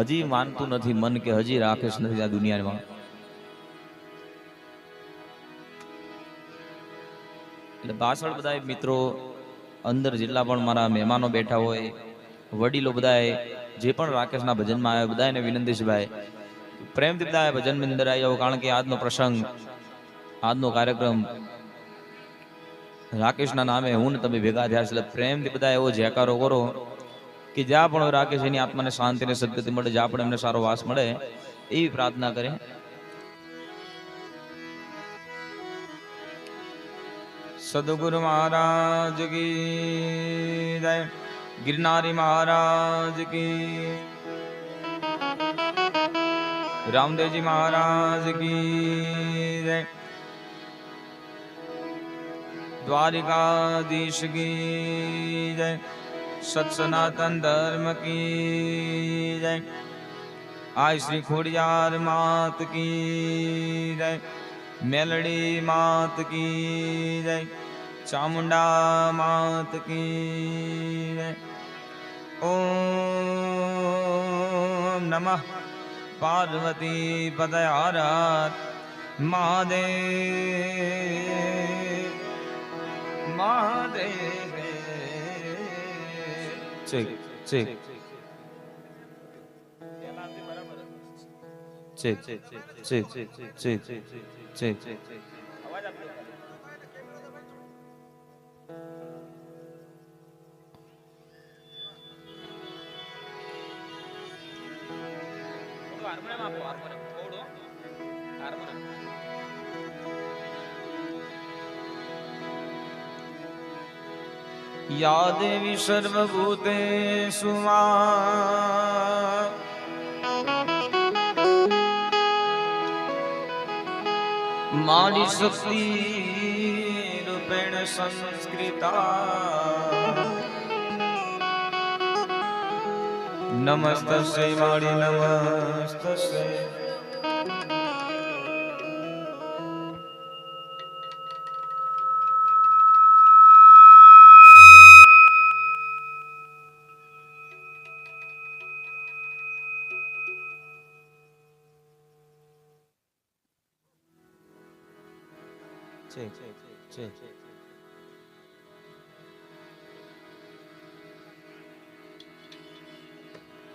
હજી માનતું નથી મન કે હજી રાકેશ નથી આ દુનિયામાં. એટલે પાછળ બધા મિત્રો અંદર જેટલા પણ મારા મહેમાનો બેઠા હોય, વડીલો બધા જે પણ રાકેશના ભજનમાં આવ્યા બધાને વિનંતી છે ભાઈ પ્રેમથી બધા ભજનની અંદર આવી જાઓ, કારણ કે આજનો પ્રસંગ આજનો કાર્યક્રમ રાકેશના નામે હું ને તમે ભેગા થયા છે. એટલે પ્રેમથી બધા એવો જયકારો કરો કે જ્યાં પણ રાકેશ એની આત્માને શાંતિ અને સદગતિ મળે, જ્યાં પણ એમને સારો વાસ મળે એવી પ્રાર્થના કરે. સદગુરુ મહારાજ કી જય, गिरनारी महाराज की, रामदेव जी महाराज की जय, द्वारिकाधीश की जय, सत सनातन धर्म की जय, आय श्री खोड़ियार मात की जय, मेलड़ी मात की जय, चामुंडा मात की जय। ओम नमः पार्वती पतये Har Har Mahadev Mahadev. Check check check check check check check check या देवी सर्वभूतेषु मारी शक्ति रूपेण संस्कृता नमस्तस्यै मारी नमस्तस्यै। Check, check, check, check.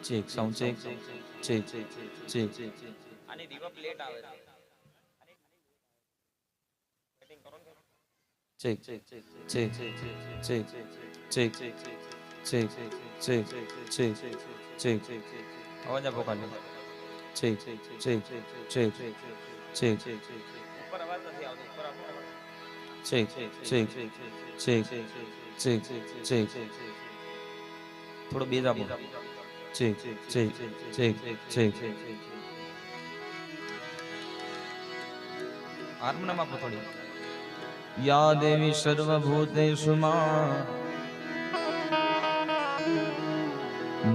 Check, sound check, check, check, check. આની રિવર્બ લેટ આવે છે. સેટિંગ કરો ને. Check, check, check, check, check, check, check, check, check, check, check. અવાજ આપો ખાલી. Check, check, check, check, check, check. ઉપર અવાજ નથી આવતો, ઉપર આપો. Check, check, check, check, check, check. થોડો બેઝ આપો. Check, check, check, check. Harmonium આપો થોડી. या देवी सर्वभूतेषु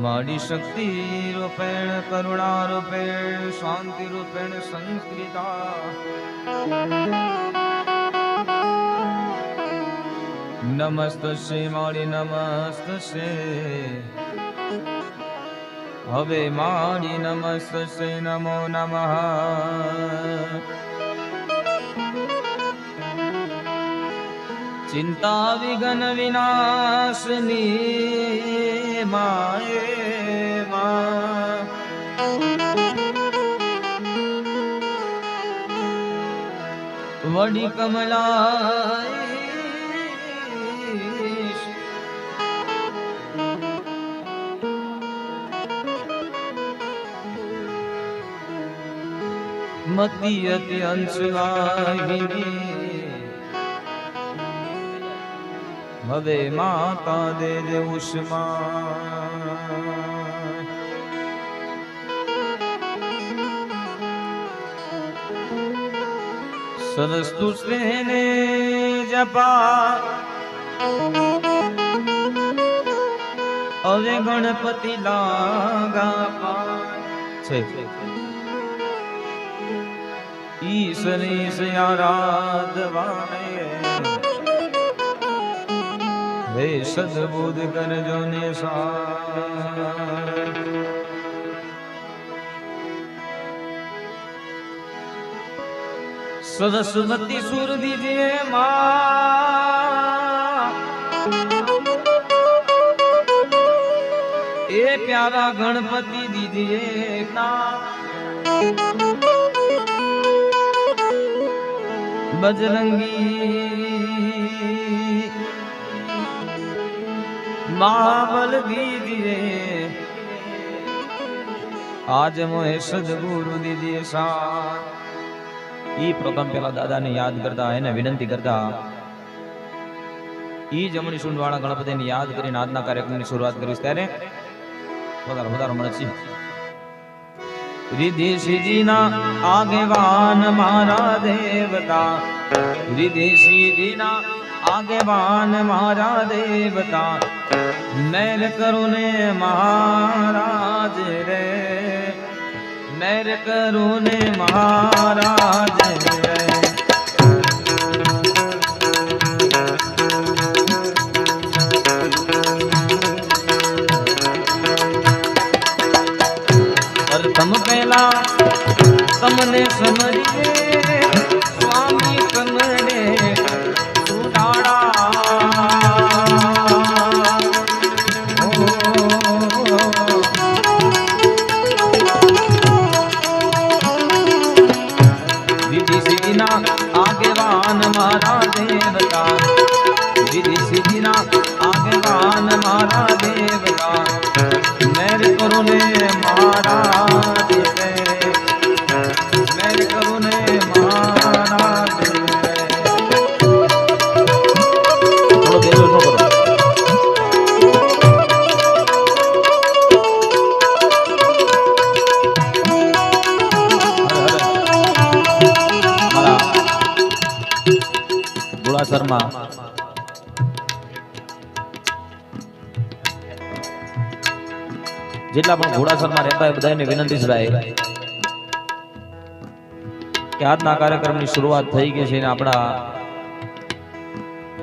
मारी शक्ति रूपेण करुणा रूपेण शांति रूपेण संस्कृता नमस्तस्यै मारी नमस्तस्यै। हवे मारी नमस्तस्यै नमो नमः। चिंता विघ्न विनाशनी माये मां वडी कमलाई मति अति अंशवाहिनी हवे माता दे दे उष्मा सरस्तु स्नेहने जपा अवे गणपति लागा पाछे ईश्वरी से आराधवाने हे सद्बुद्ध कर जो निसार सरस्वती सुर दीजिए माँ, ए प्यारा गणपति दीजिए ना, बजरंगी महाबल दीजिए, आज मोहे सदगुरु दीजिए साथ। ई प्रथम पेला दादा ने याद करता है ने विनंती करता ई जमणी सुंड वाला गणपति ने याद करीने આજના કાર્યક્રમની શરૂઆત કરીશ ત્યારે વધારે વધારે મળશે। रिद्धि सिद्धि आगेवान मारा देवता, रिद्धि सिद्धि आगेवान मारा देवता, मेर करुणे महाराज रे, मेर करुणे महाराज रे। तम पहला तमने समझे स्वामी कमरे सुडाड़ा, विधि सिद्धि ना आगेवान मारा देवता, विधि सिद्धि ना आगेवान मारा देवता, मेरे करुणे महाराज रे, मेरे करुणे महाराज रे। थोड़ा देर में करो। हमारा बुढ़ा शर्मा જેટલા પણ ઘોડાસરમાં રહેતા હોય બધાને વિનંતી છે ભાઈ કે આજના કાર્યક્રમની શરૂઆત થઈ ગઈ છે અને આપણા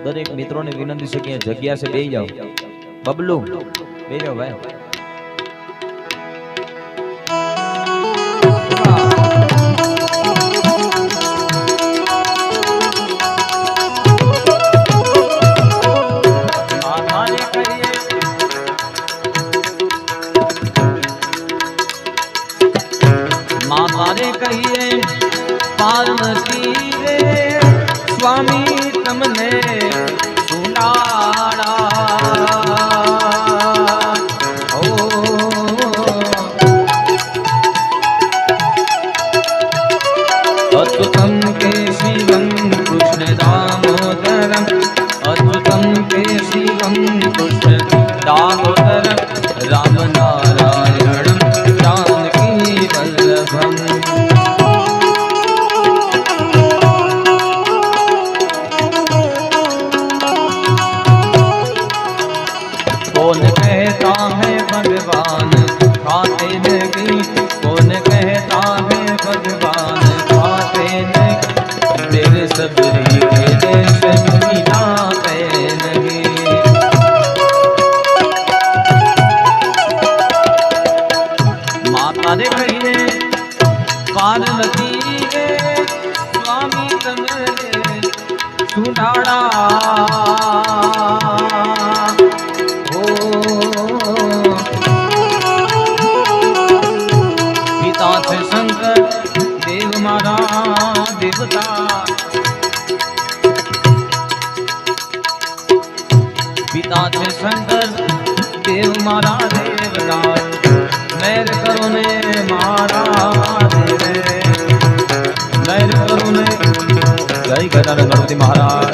દરેક મિત્રોને વિનંતી છે કે જગ્યા છે બેહી જાઓ। બબલુ બેહી જાઓ ભાઈ। मारे कहिए पार्वती रे स्वामी तमने सुनाड़ा, ओ अच्युतम के शिवम कृष्ण दामोदरम, अच्युतम के शिवम कृष्ण दामोदरम, राम नारायणम जानकी वल्लभम। कौन कहता है भगवान खाते नहीं, कौन कहता है भगवान खाते नहीं, तेरे सबरी के देश मिलाते नहीं। माता रे कहिए पार्वती रे स्वामी तमने सुनाड़ा, पिता थे शंकर देव मारा देवता, पिता थे शंकर देव मारा देवता, मेर करुणे महाराज रे, मेर करुणे। जय गजानन गणपति महाराज।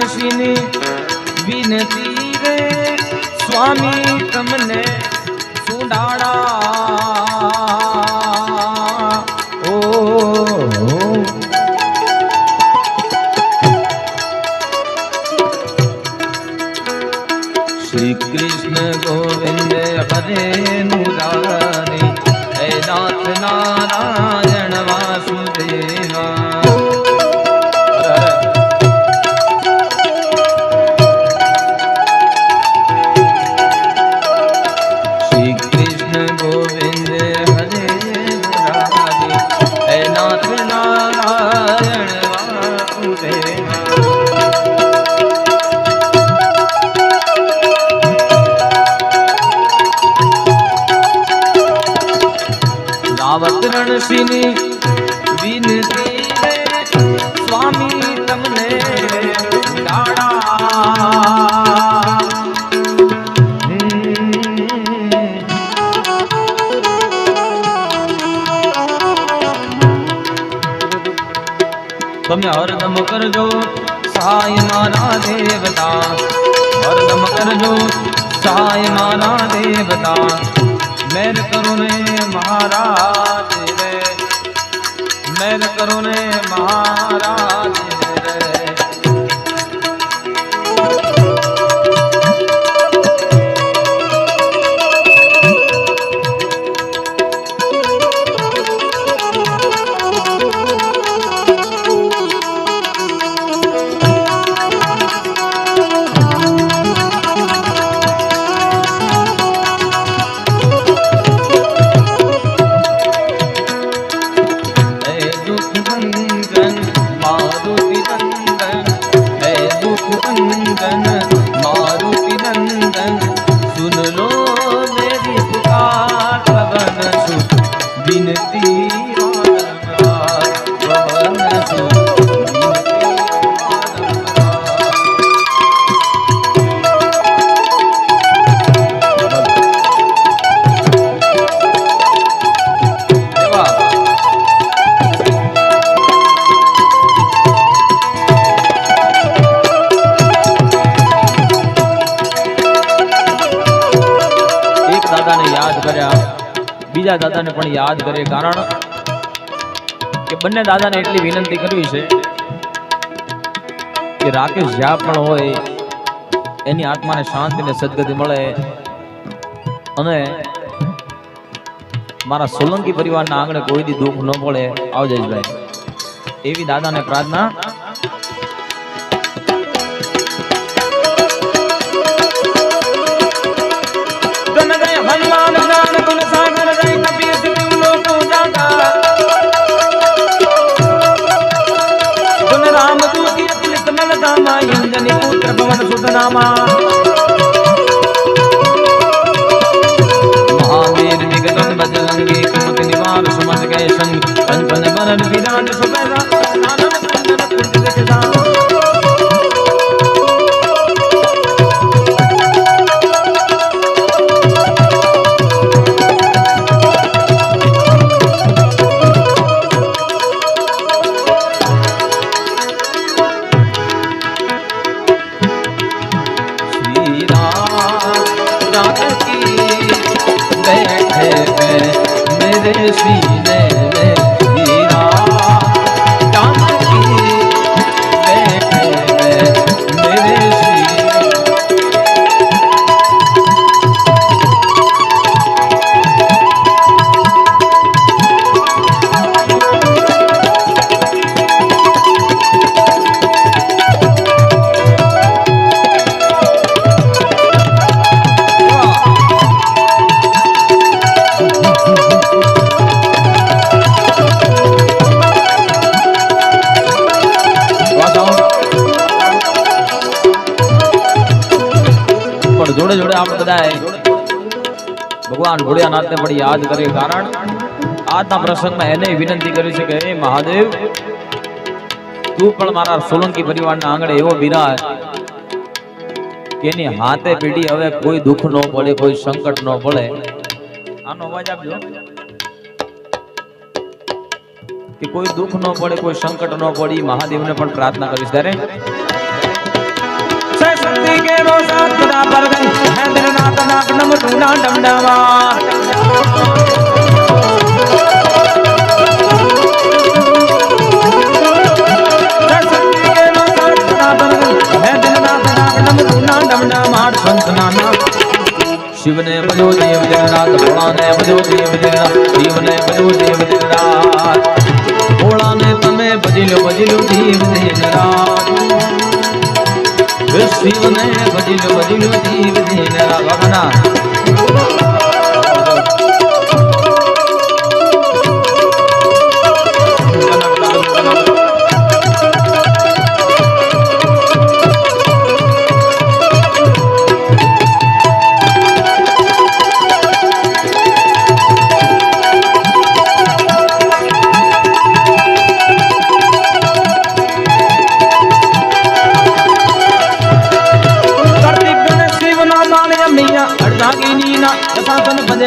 ऋषिनी विनती रे स्वामी तमने सुडाड़ा ओ श्री कृष्ण गोविंद हरे मुरारी हे नाथ नारायण वासुदेवा श्री कृष्ण गोविंद हरे मुरारी हे नाथ नारायण वासुदेवा रावत रणसिनी विनती रे स्वामी तमने डाड़ा તમે હરદમ કરજો સહાય મારા દેવતા હરદમ કરજો સહાય મારા દેવતા मेर करो ने महाराज रे मेर करो ने महाराज रे બીજા દાદાને પણ યાદ કરે કારણ કે બંને દાદાને એટલી વિનંતી કરવી છે કે રાકેશ જ્યાં પણ હોય એની આત્માને શાંતિ ને સદગતિ મળે અને મારા સોલંકી પરિવારના આંગણે કોઈ દી દુઃખ ન પડે. આવજે ભાઈ એવી દાદાને પ્રાર્થના. हनुमान ज्ञान गुण सागर जय कपीर सिंह लोक जागा गुण राम दूती अतुलित मल दामा अंजनी पुत्र पवन सुत नामा महावीर निगतन बजरंगी कुमति निवार सुमन गए संग पंचन बरन विराज सुबेरा आनंद कुंजन कुंज देखा जोड़े जोड़े आप बधाए भगवान भोलियानाथ ने बड़ी याद करे कारण आज प्रसंग में एने विनंती करी छे के हे महादेव तू पण मारा सोलंकी परिवार ना आंगणे एवो बिराज केनी हाथे पीढ़ी हवे कोई दुख न पड़े कोई संकट न पड़े. आनो अवाज आपजो कि कोई दुख न पड़े कोई संकट न पड़ी. महादेव ने पण प्रार्थना करी त्यारे के रो साथ खुदा पर गई है दिन रात नाक नम ढूंढा डमडमा शिव ने बजो देव दिन रात भोला ने बजो देव दिन रात शिव ने बजो देव दिन रात भोला ने तमें बजिलो देव दिन रात शिव ने बजिलो देव दिन रात भगना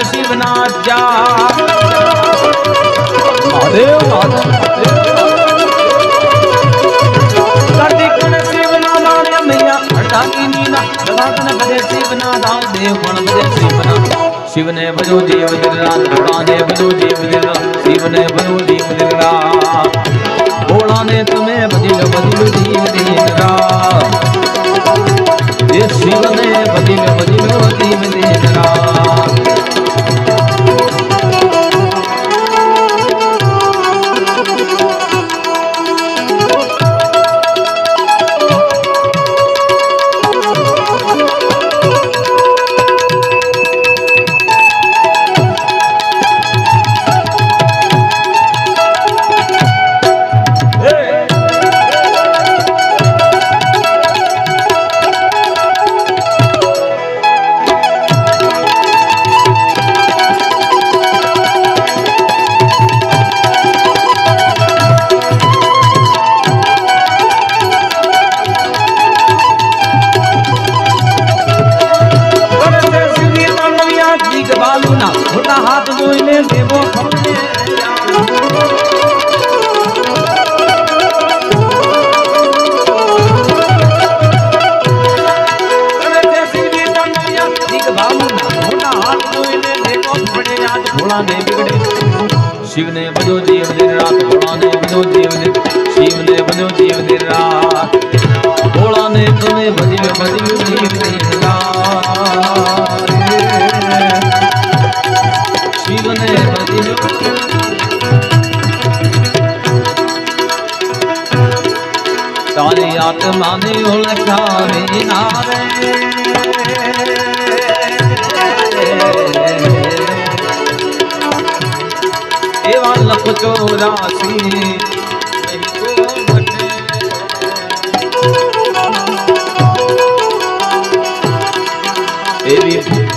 शिव नाथ जा महादेव शिव नाथ मैया हटा की नीना बजे शिव नाथ देव बजे शिव नाथ शिव ने बजो देव दिन रात भोला ने बजो देव दिन रात शिव ने बजो देव दिन रात भोला ने तुम्हें बजिलो देव दिन रात ये शिव ने बजिलो देव दिन रात शिव ने बजो देव दिन रात भोला ने बजो देव दिन शिव ने बजो देव दिन रात भोला ने तुम्हें बजिलो देव दिन रात शिव ने बजिलो तारी आत्मा ने उलझा नारे लख चौरासी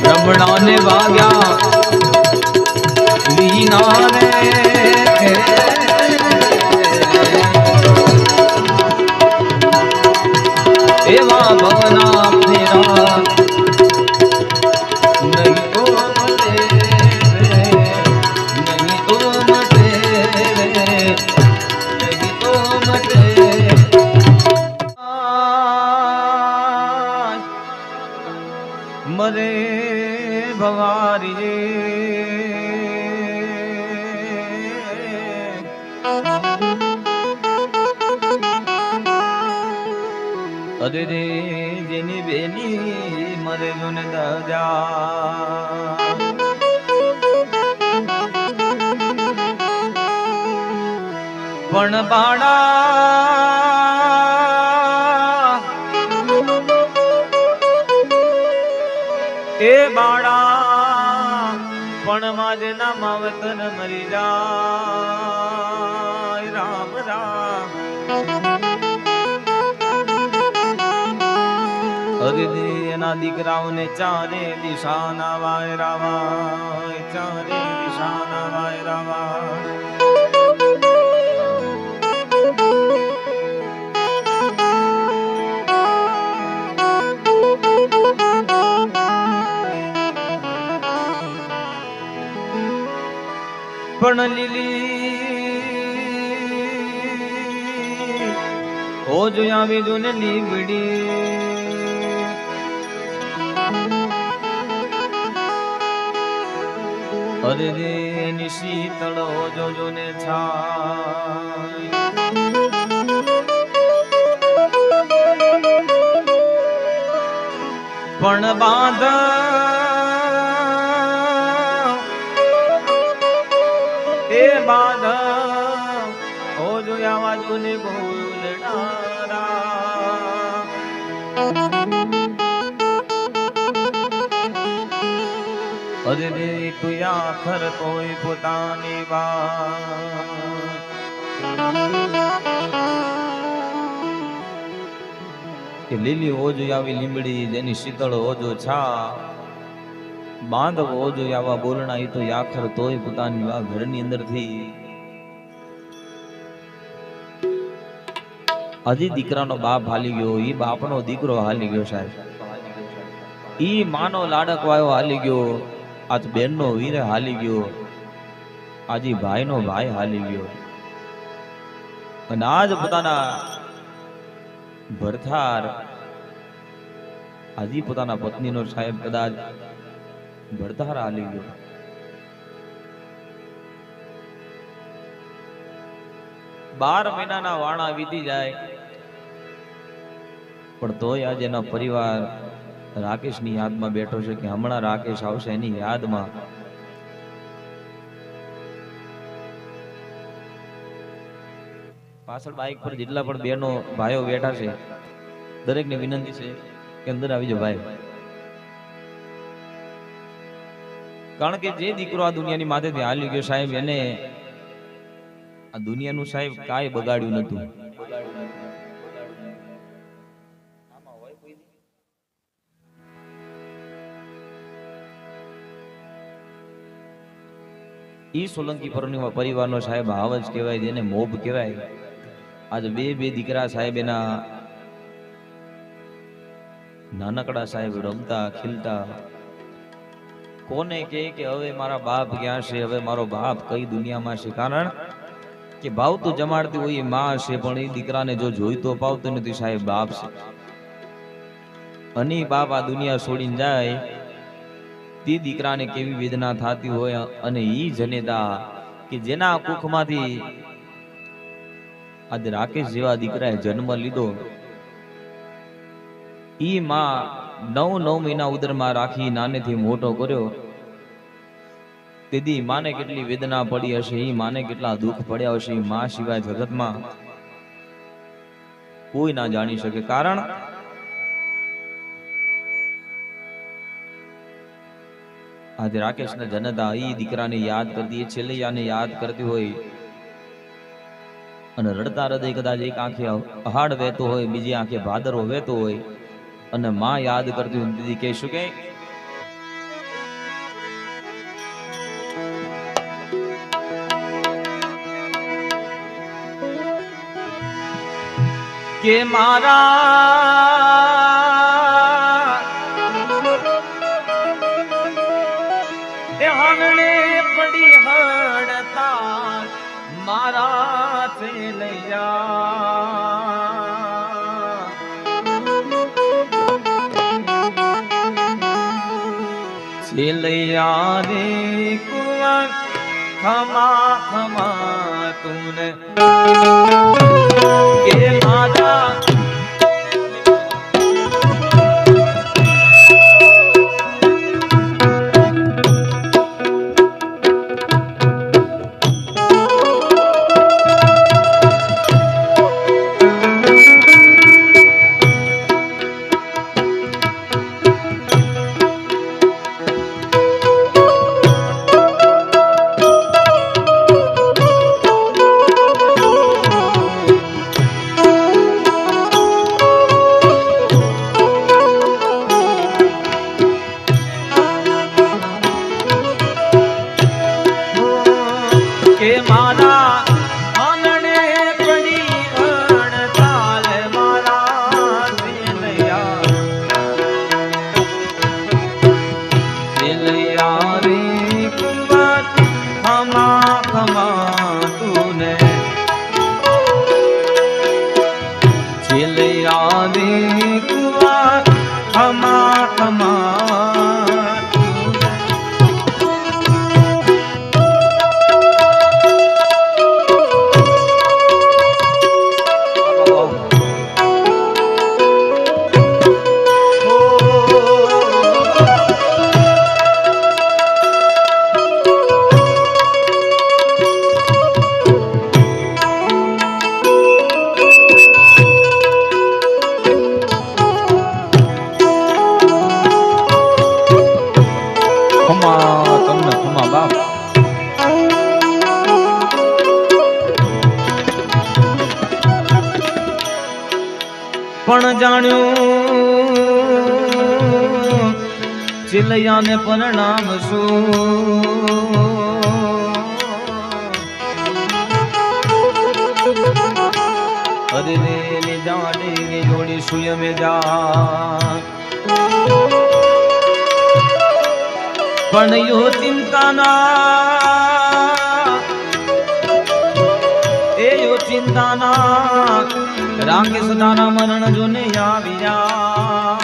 रमणा ने वाग्या लीना रे एवा भवना तेरा नहीं तो मरे भवारी अरे रे जेनी बेनी मरे जुन दजा पण बाड़ा ए बाड़ा पण माजना मावतन मरी जाय राम राम अरे एना दीकराओने चारे दिशाना वाय रावा चारे दिशाना वाय रावा पण लीली हो जो या भी जो ने लीबड़ी અરે રે એની શીતળ જોજો ને છાય પણ બાંધ એ બાંધ હો જો આવાજો ને બોલડારા અરે રે તું આખર કોઈ પોતાની વાત કે લીલી ઓજો આવી લીમડી જેની શીતળ ઓજો છા બાંધવ ઓજો આવા બોલણા એ તો આખર તોય પોતાની વાત ઘરની અંદર થી હજી દીકરાનો બાપ હાલી ગયો ઈ બાપનો દીકરો હાલી ગયો સાહેબ ઈ માનો લાડક વાયો હાલી ગયો આજ બેનનો વીર હાલી ગયો આજી ભાઈનો ભાઈ હાલી ગયો અને આજ પોતાના ભરથાર આજી પોતાના પત્નીનો સાહેબ કદાચ ભરથાર હાલી ગયો 12 મહિનાના વાણા વીતી જાય પણ તોય આજે એના પરિવાર રાકેશની યાદમાં બેઠો છે કે હમણાં રાકેશ આવશે એની યાદમાં પાછળ બાઇક પર જેટલા પણ બહેનો ભાઈઓ બેઠા છે દરેકને વિનંતી છે કે અંદર આવી જાઓ ભાઈ કારણ કે જે દીકરો આ દુનિયાની માથેથી હાલી ગયો સાહેબ એને આ દુનિયાનું સાહેબ કાંઈ બગાડ્યું નતું ઈ સોલંકી પરિવારનો સાહેબ હાવજ કહેવાય જેને મોબ કહેવાય આજ બે દીકરા સાહેબ એના નાનકડા સાહેબ રમતા ખીલતા કોને કે હવે મારા બાપ ક્યાં છે હવે મારો બાપ કઈ દુનિયામાં છે કારણ કે ભાવ તો જમાડતી હોય એ માં છે પણ એ દીકરાને જો જોઈતો પાવતો નથી સાહેબ બાપ છે અને બાપ આ દુનિયા છોડીને જાય તે દીકરાને કેવી વેદના થતી હોય અને ઈ જનેતા કે જેના કુખમાંથી આજે રાકેશ જેવા દીકરાએ જન્મ લીધો ઈ માં 9 મહિના ઉદરમાં રાખી નાનેથી મોટો કર્યો તેથી માને કેટલી વેદના પડી હશે ઈ માને કેટલા દુઃખ પડ્યા હશે ઈ માં સિવાય જગતમાં કોઈ ના જાણી શકે કારણ આજે રાકેશના જનતા ઈ દીકરાને યાદ કરતી એ છેલ્લૈયાને યાદ કરતી હોય અને રડતા હૃદય કદાચ એક આંખે અહાડ વહેતો હોય બીજી આંખે ભાદરો વહેતો હોય અને માં યાદ કરતી હોય દીદી કહેશું કે મારા હવણે પડી હડતા મારા છેલૈયા રે કુંવર ખમા ખમા તુને કે મારા પણ જાણ્યું ચિલૈયાને પરણામ અરે રે જાડી જોડી સુય મે જા પણ યો ચિંતાના એ યો ચિંતાના રાકેશ તારા મરણ જોને આવ્યા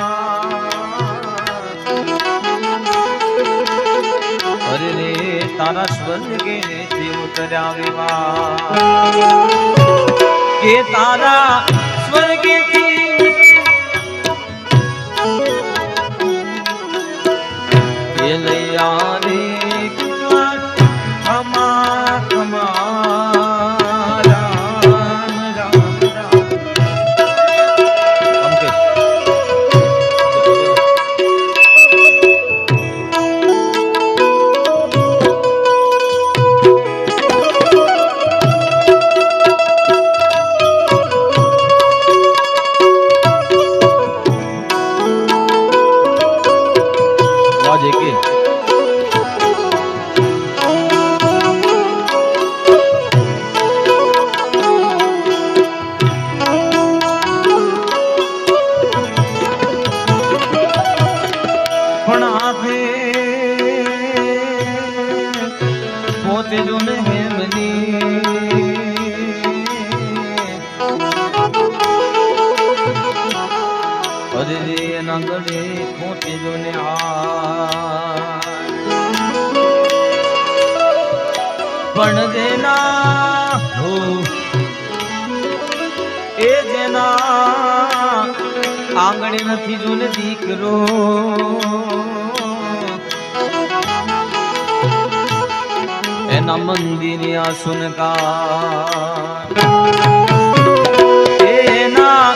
અરે રે તારા સ્વર્ગે થી ઉતર્યા કે તારા સ્વર્ગે થી એ લૈયા રે ખમા ખમા રામ રામ રામ ગળે ખોટે જોને પણ જેના હો એ જેના આંગણે નથી જોને દીકરો એના મંદિરે આ સુનકાર એના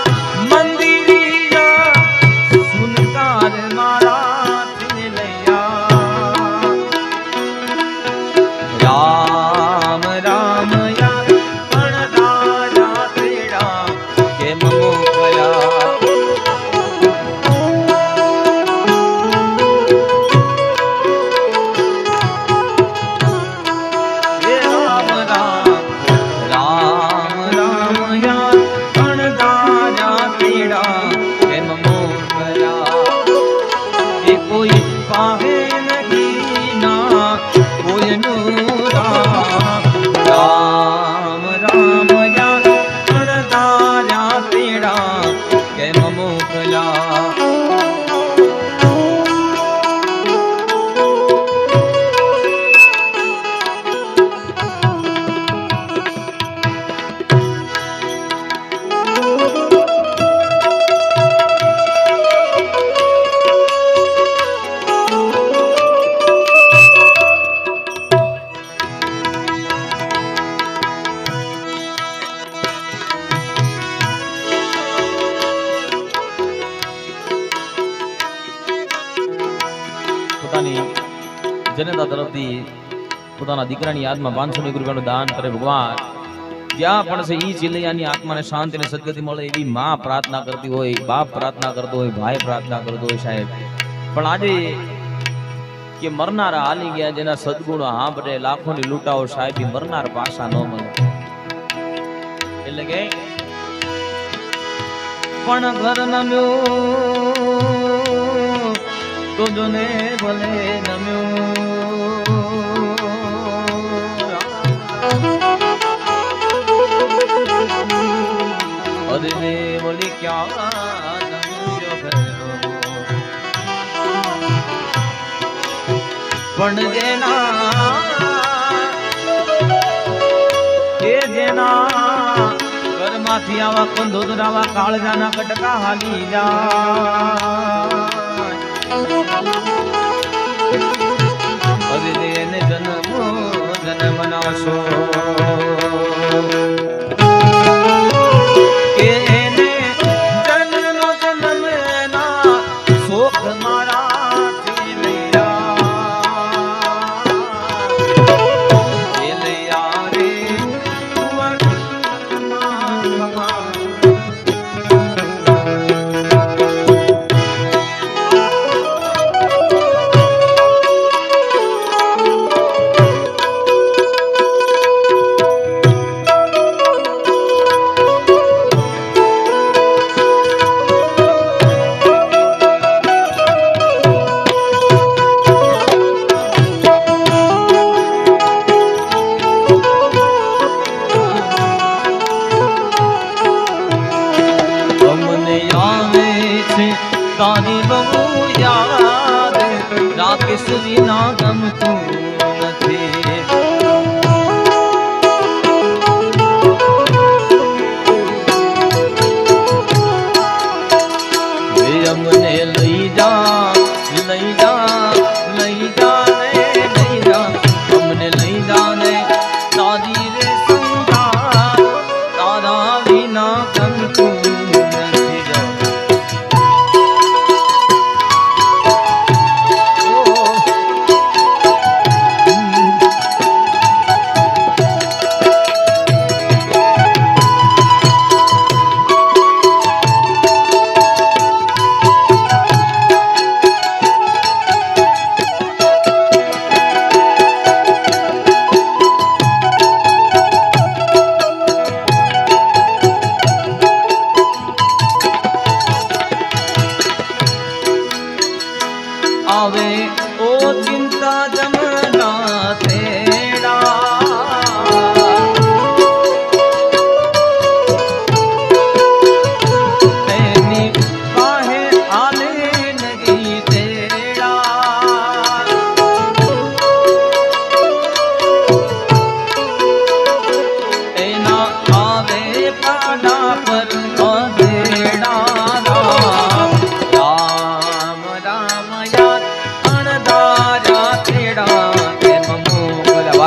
જનતા તરફથી પોતાના દીકરાની યાદમાં 500 રૂપિયાનું દાન કરે ભગવાન જ્યાં પણ છે ઈ ચિલૈયાની આત્માને શાંતિ અને સદગતિ મળે એવી માં પ્રાર્થના કરતી હોય બાપ પ્રાર્થના કરતો હોય ભાઈ પ્રાર્થના કરતો હોય સાહેબ પણ આજે કે મરનારા હાલી ગયા જેના સદગુણો સાંભળે લાખોની લૂંટાઓ સાહેબ મરનાર પાછા ન મળે એટલે કે પણ ઘર નમ્યો તો જોને ભલે નમ્યો અરે રે બોલી ક્યાં પણ જેના એ જેના ઘરમાંથી આવા કંધોદરાવા કાળજાના કટકા હાલી જાય હવે એને જન્મ નાશો કે એને જન્મ જન્મ ના શોખ મારા થી લૈયા રે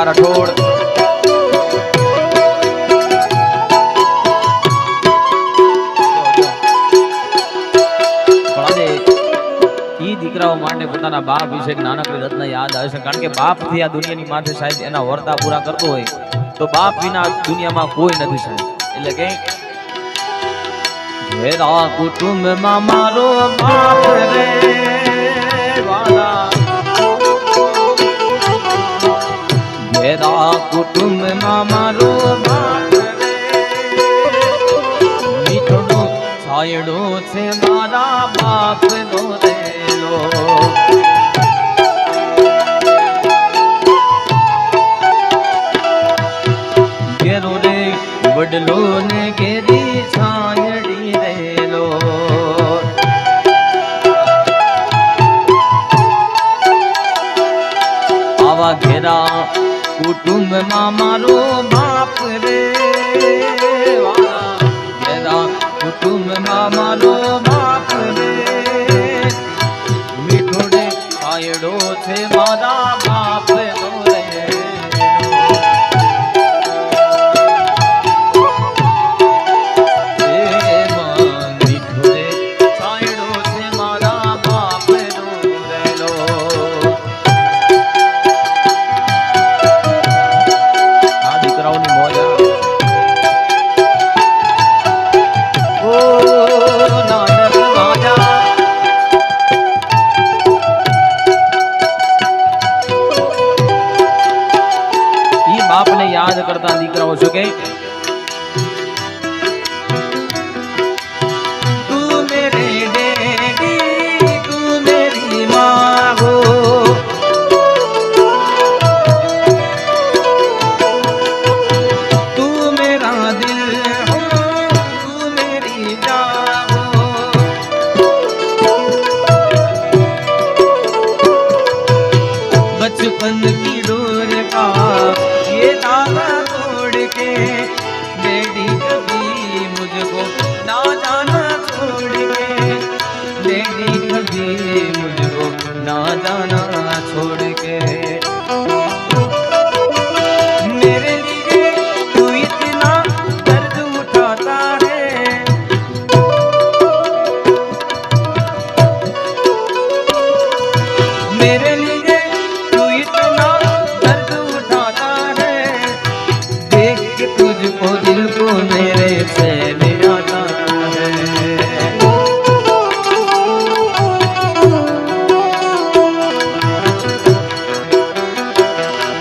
રાઠોડ દીકરાઓ માટે પોતાના બાપ વિશે નાનકડી રત્ન યાદ આવે છે કારણ કે બાપ થી આ દુનિયાની માથે સાહેબ એના વર્તા પૂરા કરતો હોય તો બાપ વિના દુનિયામાં કોઈ નથી સાહેબ એટલે કે ઘેરા કુટુંબમાં મારો બાપ રે વાલા ઘેરા કુટુંબમાં મારો બાપ રે મીઠો છાયડો છે મારા બાપનો રેલો ઘેરો રે વડલો ને ઘેરી છાયડી રેલો આવા ઘેરા કુટુંબમાં મારો બાપ રે કુટુંબમાં મારો બાપ રે મીઠો રે છાયડો છે મારા બાપ નો રે મીઠો રે છાયડો છે મારા બાપ નો રેલો આ દીકરાઓની મોજ બાપને યાદ કરતા દીકરાઓ શું કે તું મેરે ડેડી તું મેરી માँ हो तू मेरा दिल हो तू मेरी जान हो बचपन की डोर का ये दावा तोड़ के बेटी कभी मुझको ना जाना छोड़ के बेटी कभी मुझको ना जाना छोड़ के मेरे लिए तू इतना दर्द उठाता है मेरे लिए तू इतना दर्द उठाता है देख के तुझको दिल को मेरे से मिलाता है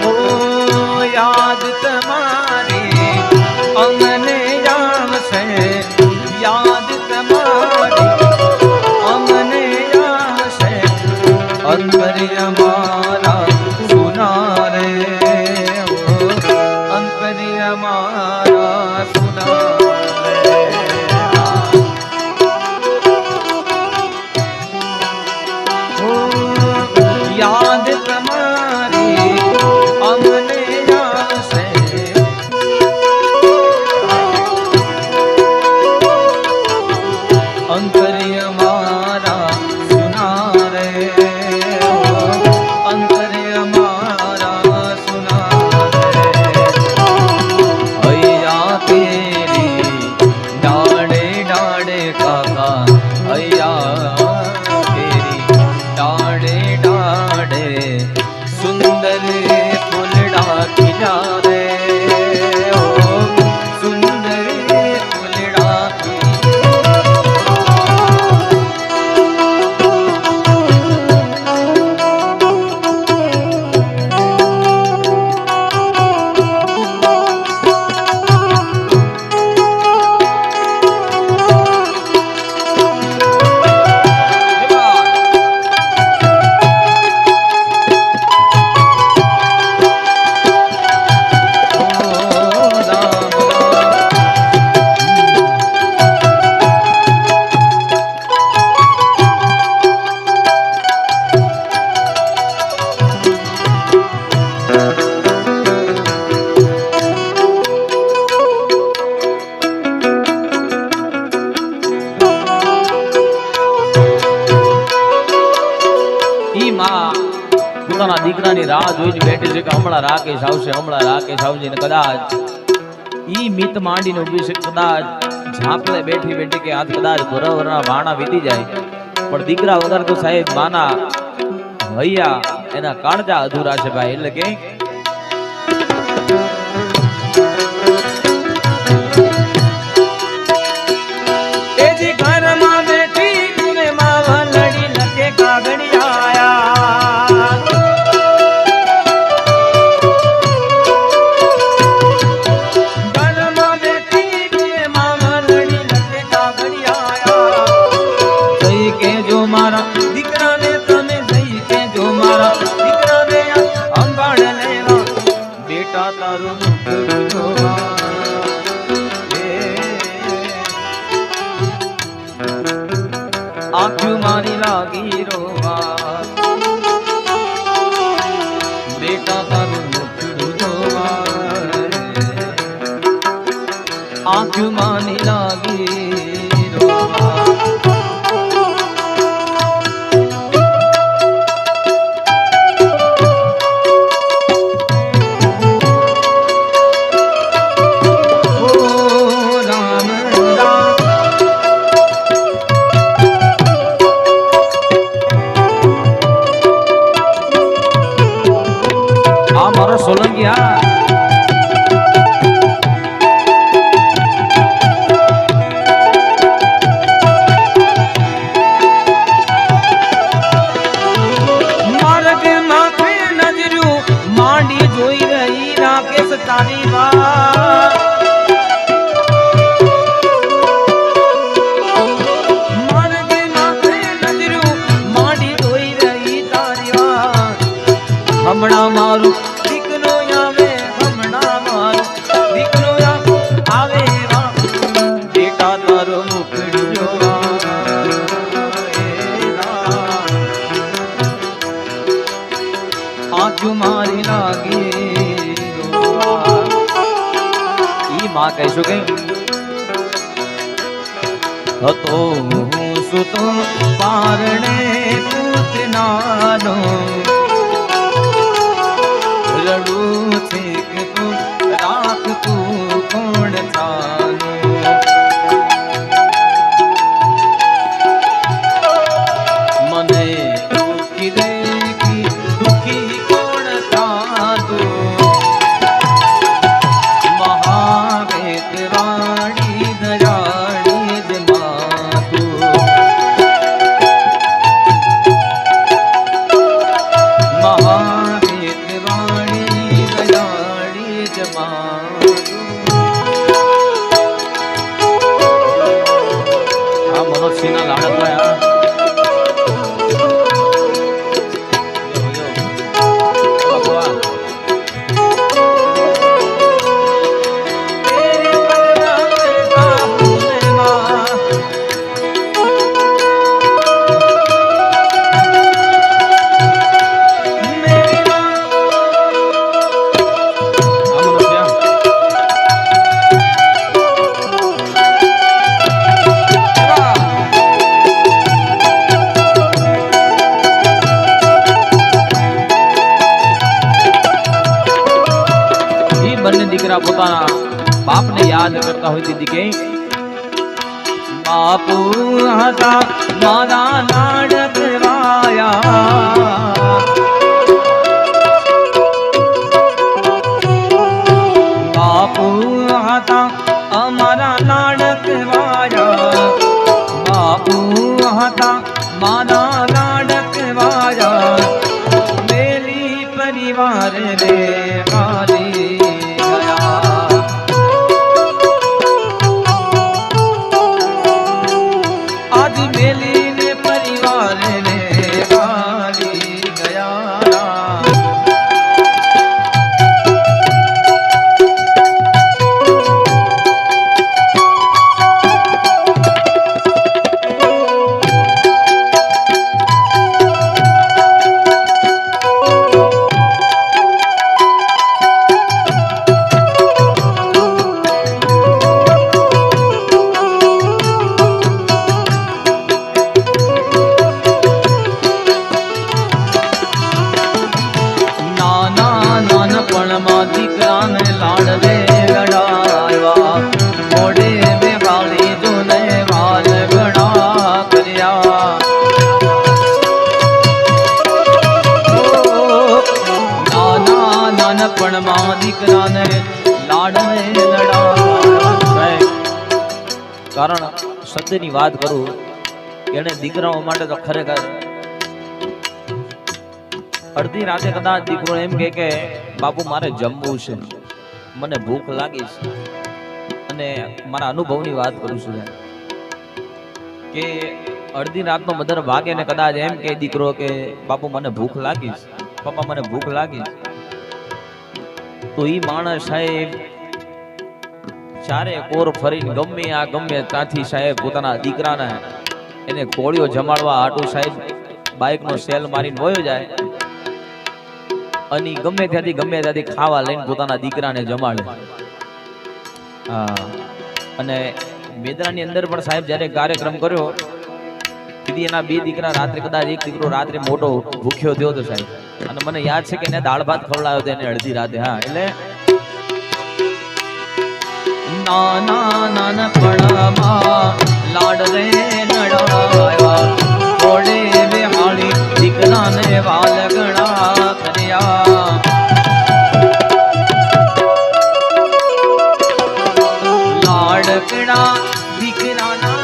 ओ याद तुम्हारी अमने याम से याद तुम्हारी अमने याम से अंतर हमारा सुना रे अंतर हमारा सुना रे ओ याद तुम्हारी अमने याम से अंतर हमारा सुना रे રાહ જોઈને બેઠી છે કે હમણાં રાકેશ આવશે, હમણાં રાકેશ આવશે ને કદાચ ઈ મિત માંડીને ઊભી છે, કદાચ ઝાંપલે બેઠી બેઠી કે આજ કદાચ બરોબરના ભાણા વીતી જાય, પણ દીકરા વગર તો સાહેબ માના હૈયા એના કાળજા અધૂરા છે ભાઈ. એટલે કે આંખું મારી લાગી રોવા, બેટા તારું મુખડું જોવા, આંખું મારી લાગી રોવા. સોલંકિયા માર્ગ માથે નજરું માંડી જોઈ રહી રાકેશ તારી વાત, માર્ગ માથે નજરું માંડી જોઈ રહી તારી વાત. હમણાં મારું મારી લાગી ઈ માં કહીશું કે હતો હું સુતો પારણે પૂતનાનો, રડું છે કે તું રાખ તું કોણ ચાલો, મને દુખી દેખી દુખી દીકરા પોતાના બાપને યાદ કરતા હોય દીદી કે બાપુ હતા મારા લાડકવાયા, બાપુ હતા અમારા લાડકવાયા, બાપુ હતા મારા લાડકવાયા, મેલી પરિવાર રે મારી દીકરાને લાડ રે લડાવ્યા મોડે બેહાલી જોને વાલ ગણા કર્યા નાના નાનપણમાં દીકરાને લાડ રે લડાવ્યા કારણ સત્યની વાત કરું એને દીકરાઓ માટે તો ખરેખર અડધી રાતે કદાચ દીકરો એમ કે બાપુ મારે જમવું છે મને ભૂખ લાગી છે અને મારા અનુભવની વાત કરું છું કે અડધી રાતનો મધર ભાગે ને કદાચ એમ કે દીકરો કે બાપુ મને ભૂખ લાગી છે પપ્પા મને ભૂખ લાગી છે તો ઈ માણસ સાહેબ ચારે કોર ફરીને ગમે ત્યાંથી સાહેબ પોતાના દીકરાને એને કોળીઓ જમાડવા હાટું સાહેબ બાઇકનો સેલ મારીને વયો જાય અને ગમે ત્યાંથી ખાવા લઈને પોતાના દીકરાને જમાડે અને મેદરાની અંદર પણ સાહેબ જ્યારે કાર્યક્રમ કર્યો કીધી એના બે દીકરા રાત્રે કદાચ એક દીકરો રાત્રે મોટો ભૂખ્યો થયો હતો સાહેબ અને મને યાદ છે કે એને દાળ ભાત ખવડાવ્યો હતો એને અડધી રાતે એટલે નાના નાનપણમાં લાડ રે લડાવ્યા મોડે બેહાલી દીકરાને વાલ ગણા કર્યા લાડકડા દીકરાના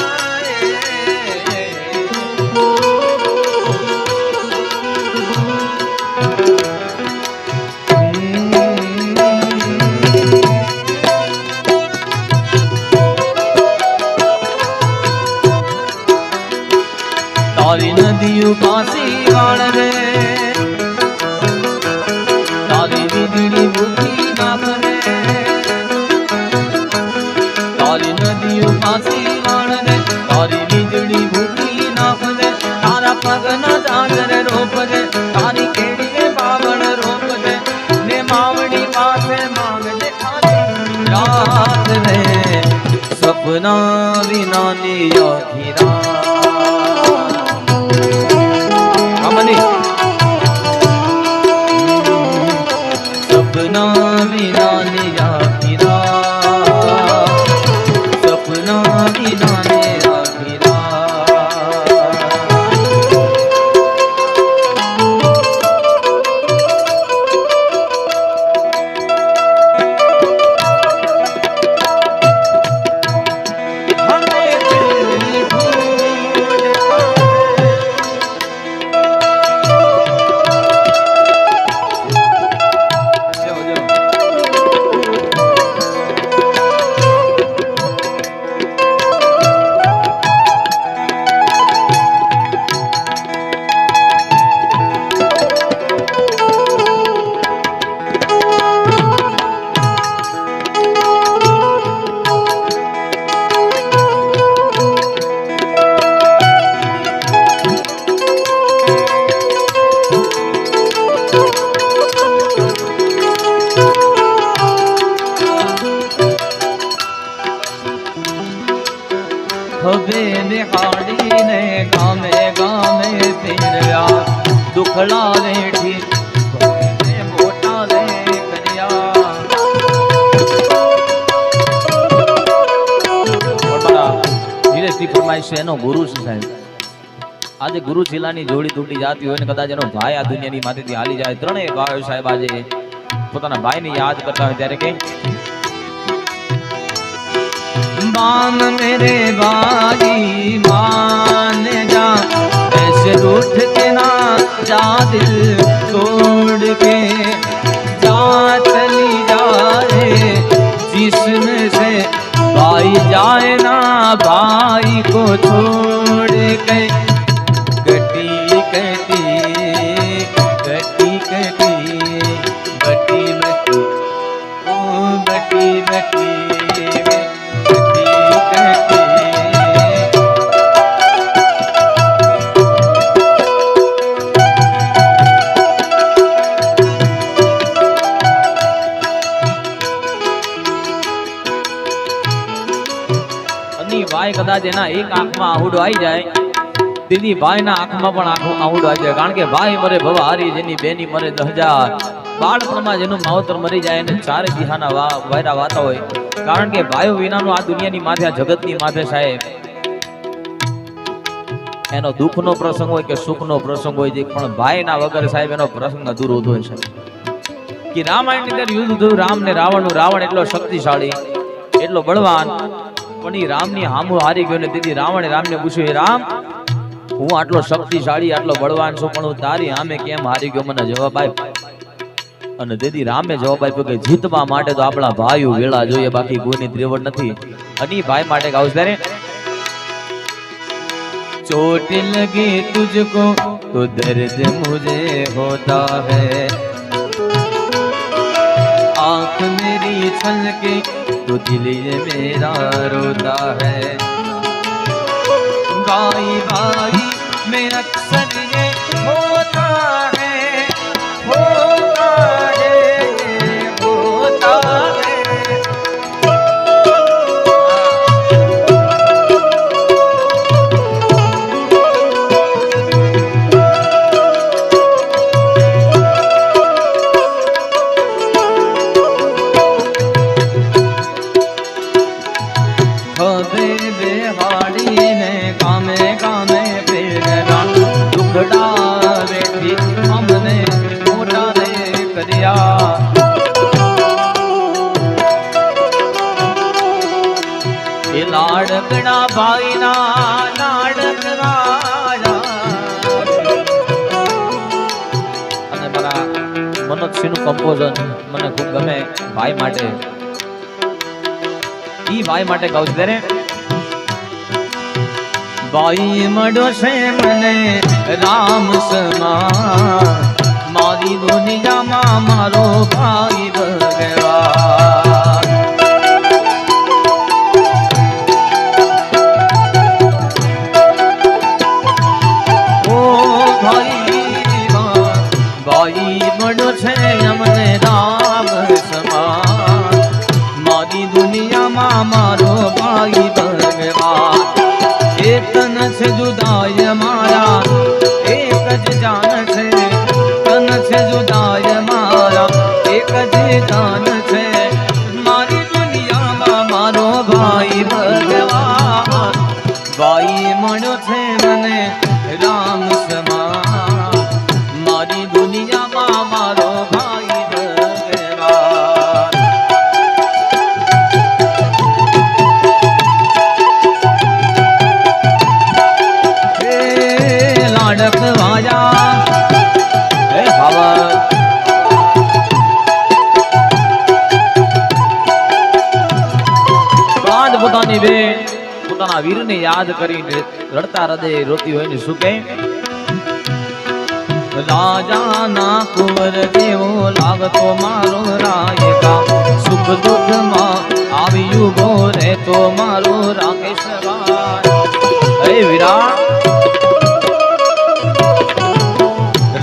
તારી નદીઓ પાસી વાળ રે તારી વીજળી ભૂખી નાખ રે તારી નદીઓ પાસી વાળ રે તારી વીજળી ભૂખી નાખ રે તારા પગના ચાદર રોપ રે તારી કેડીએ બાવળ રોપ રે ને માવડી પાસે માંગજે ખાલી રાત રે સપના વિનાની આખી રાત સપના વિનાની આખી રાત સપના વિનાની આખી ખભે બેહાડીને ગામે ગામે ફેરવ્યા દુખડા વેઠી મોટા રે કર્યા ધીરેથી ફરમાઈશ છે એનો ગુરુ છે સાહેબ આજે ગુરુ ચીલાની જોડી તૂટી જાતી હોય ને કદાચ એનો ભાઈ આ દુનિયાની માથેથી હાલી જાય ત્રણેય ભાઈઓ સાહેબ આજે પોતાના ભાઈને યાદ કરતા હોય ત્યારે કે मान मेरे भाई मान जा ऐसे रूठ के ना जा दिल तोड़ के जा चली जाए जिसमें से भाई जाए ना भाई को छोड़ के गटी गटी गटी गटी गटी बटी ओ बटी बटी ભાઈ કદાચ એના એક આંખમાં આહુડો આવી જાય દીદી ભાઈ ના આંખમાં પણ આહુડો આવી જાય કારણ કે ભાઈ મરે ભવ હારી જેની બેની મરે 10,000 બાળપણમાં જેનું માવતર મરી જાય અને ચારે દિહાના વાયરા વાતા હોય, કારણ કે ભાઈઓ વિનાનું આ દુનિયાની માથે, આ જગતની માથે સાહેબ એનો દુઃખનો પ્રસંગ હોય કે સુખનો પ્રસંગ હોય છે, પણ ભાઈના વગર સાહેબ એનો પ્રસંગ અધૂરો હોય છે. કે રામાયણની અંદર યુદ્ધ થયું રામ ને રાવણનું. રાવણ એટલો શક્તિશાળી, એટલો બળવાન, પણ એ રામની હામું હારી ગયો ને તેથી રાવણે રામને પૂછ્યું, હે રામ, હું આટલો શક્તિશાળી, આટલો બળવાન છું, પણ હું તારી સામે કેમ હારી ગયો, મને જવાબ આપ. અને તેથી રામે જવાબ આપ્યો કે જીતવા માટે તો આપણા ભાઈઓ વેળા જોઈએ, બાકી કોઈની ત્રેવડ નથી. અને એ ભાઈ માટે ગાઉં ત્યારે चोट लगी तुझको तो दर्द मुझे होता है, आँख मेरी छलके तो दिल ये मेरा रोता है, भाई भाई में अक्सर ये होता है, होता है, होता है. લાડકડા ભાઈના લાડકડા. અને મારા મનોજસિંહનું કમ્પોઝન મને ખૂબ ગમે ભાઈ માટે. ઈ ભાઈ માટે ગાઉં છું ત્યારે ભાઈ મળ્યો છે મને રામ સમા, મારી દુનિયામાં મારો ભાઈ ભગવાન. ભાઈ મળ્યો છે અમને રામ સમાન, મારી દુનિયામાં મારો ભાઈ ભગવાન. એક તન છે જુદાય મારા, એક જ જાન છે, તન છે જુદાય મારા, એક જ જાન છે, મારી દુનિયામાં મારો ભાઈ ભગવાન. ભાઈ મળ્યો છે મને રામ સમાન, મારી દુનિયામાં મારો ભાઈ ભગવાન. હે લાડક વાયા હે હવા, બાદ પોતાની બેન પોતાના વીરને યાદ કરીને રડતા હૃદય રોતી હોય ને શું કહે, રાજાના કુંવર જેવો લાગતો મારો રાયકા, સુખ દુઃખમાં આવ્યું ઉભો રહેતો મારો રાકેશભાઈ. હે વીરા,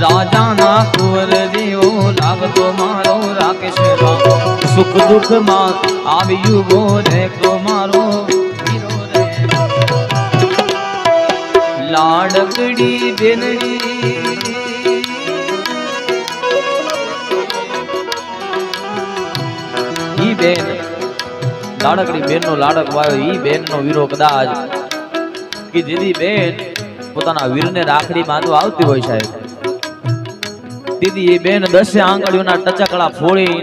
રાજાના કુંવર જેવો લાગતો મારો રાકેશભાઈ, સુખ દુઃખમાં આવ્યું ઉભો રહેતો મારો વીરો રે. લાડકડી બેનડી બેન, લાડકડી બેન નો લાડક વાયો, ઈ બેન નો વીરો કદાચ કે જેથી બેન પોતાના વીરને રાખડી બાંધવા આવતી હોય સાહેબ, દીદી એ બેન 10 આંગળીઓના ટચકડા ફોડી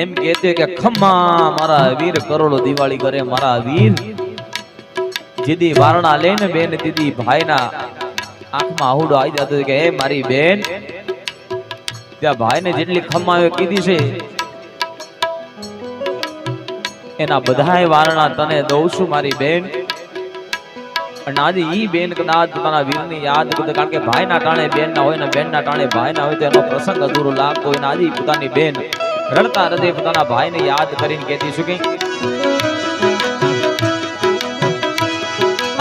એમ કહેતી કે ખમ્મા મારા વીર કરોડો દિવાળી કરે મારા વીર. જેદી વારણા લઈને બેન દીદી ભાઈના આંખમાં આહુડો આવી જતો કે હે મારી બેન, ત્યાં ભાઈને જેટલી ખમ્મા કીધી છે એના બધાય વારણા તને દઉં છું મારી બેન. અને આજે ઈ બેન કદાચ પોતાના વીરની યાદ કરે, કારણ કે ભાઈના ટાણે બેન ના હોય ને બેન ના ટાણે ભાઈ ના હોય તો એનો પ્રસંગ અધૂરો લાગતો હોય. આજે પોતાની બેન રડતા હૃદય પોતાના ભાઈને યાદ કરીને કહેતી શું કે,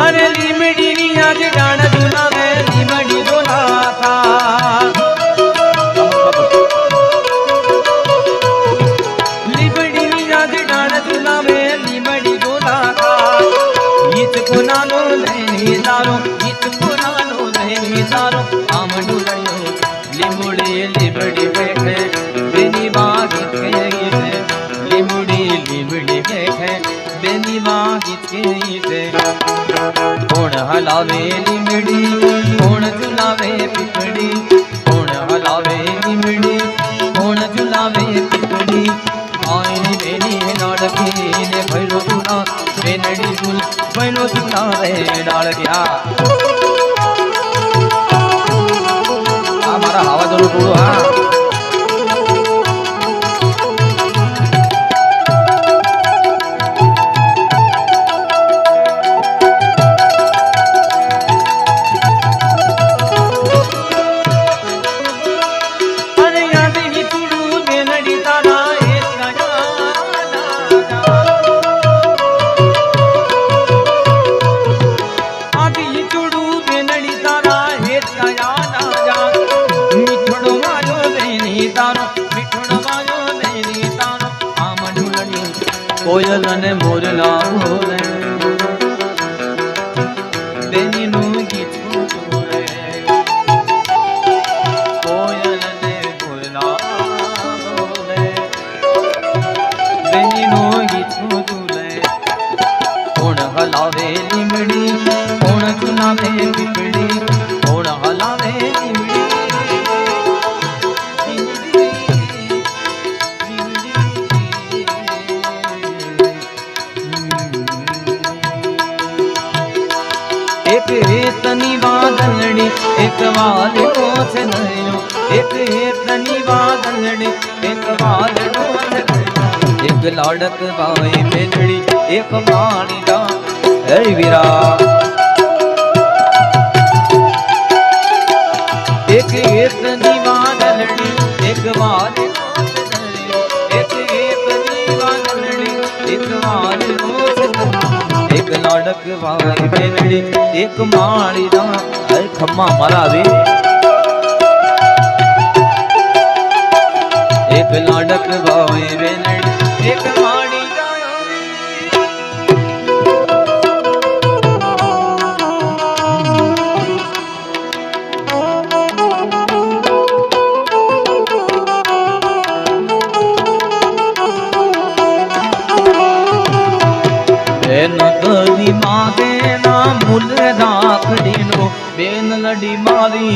અરે લીમડી ની આજ ડાણ જુના મે લીમડી જોનાતા, લીમડી ની આજ ડાણ જુના મે લીમડી જોનાતા, ઈચ કોનાનો લઈને તારો, ઈચ કોનાનો લઈને તારો, આમ ડુલયો લીમડી લીમડી બેઠે દીવા ગીચકે ઈટે કોણ હલાવે લીમડી કોણ ઝુલાવે પીપડી કોણ હલાવે લીમડી કોણ ઝુલાવે પીપડી આઈની બેની નાળકી ને ભૈલો ઝુલા બેનડી ઝુલ ભૈલો ઝુલાવે નાળક્યા આ મારા હાવા દોરું ટોળું હા કોયલ અને મોરલા બોલે બેનીનું ગીત બોલે કોયલ અને મોરલા બોલે બેનીનું ગીત બોલે કોણ હલાવે લીમડી કોણ ઝુલાવે પીપડી કોણ હલાવે લીમડી एक हेतनी वादलड़ी एक वालडो से नयो एक हेतनी वादलड़ी एक वालडो से नयो एक लाडक बाई मेलड़ी एक माणी दा हे वीरा एक हेतनी वादलड़ी एक वालडो से नयो एक हेतनी वादलड़ी एक वालडो से नयो एक लाडक भाई बेनड़ी एक माड़ी दा अरे खम्मा मारा वे एक लाडक भाई बेनड़ी एक माड़ी दा बेन कदी मागे ना मुल राखड़ी नो बेन लड़ी मारी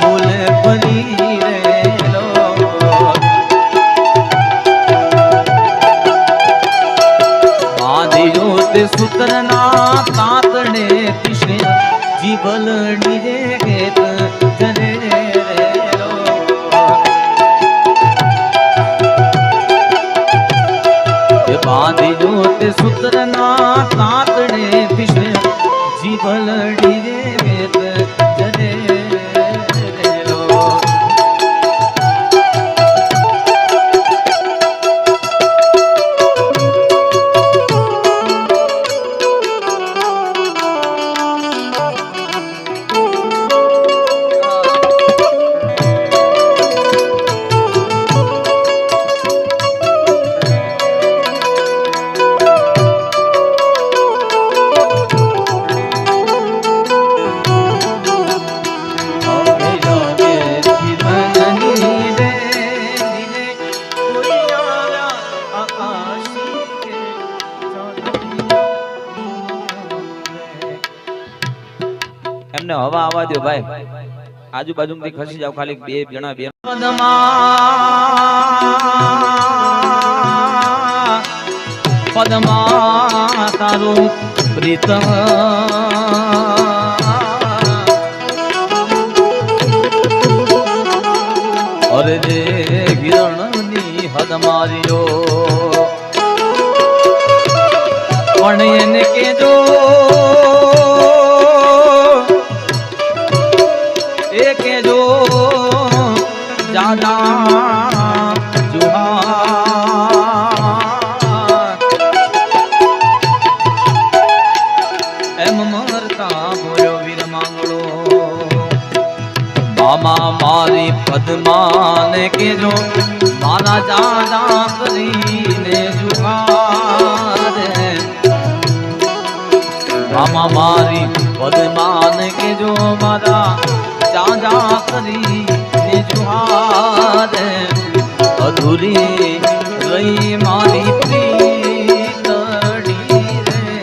फूल परी रे लो आदि जोत सुतरना तातड़े तिशे जीवलड़ी रे गेत चले रे लो बांधी जोत सुतरना तातड़े पिछले जीवलड़ी रे वेत जरे लो એમને હવા આવવા દો ભાઈ આજુબાજુમાંથી ખસી જાવ ખાલી બે જણા બે પદમા તારું પ્રીતમ અરે રે કિરણની હદ માર્યો પણ એને કેજો के जो ज्यादा जुहार एम मरता बोलो वीर मांगलो मामा मारी पद्मा ने के जो मारा ज्यादा करीने जुहार मामा मारी पद्मा ने के जो मारा जा करी ने जुहार अधूरी रही मारी प्रीतड़ी रे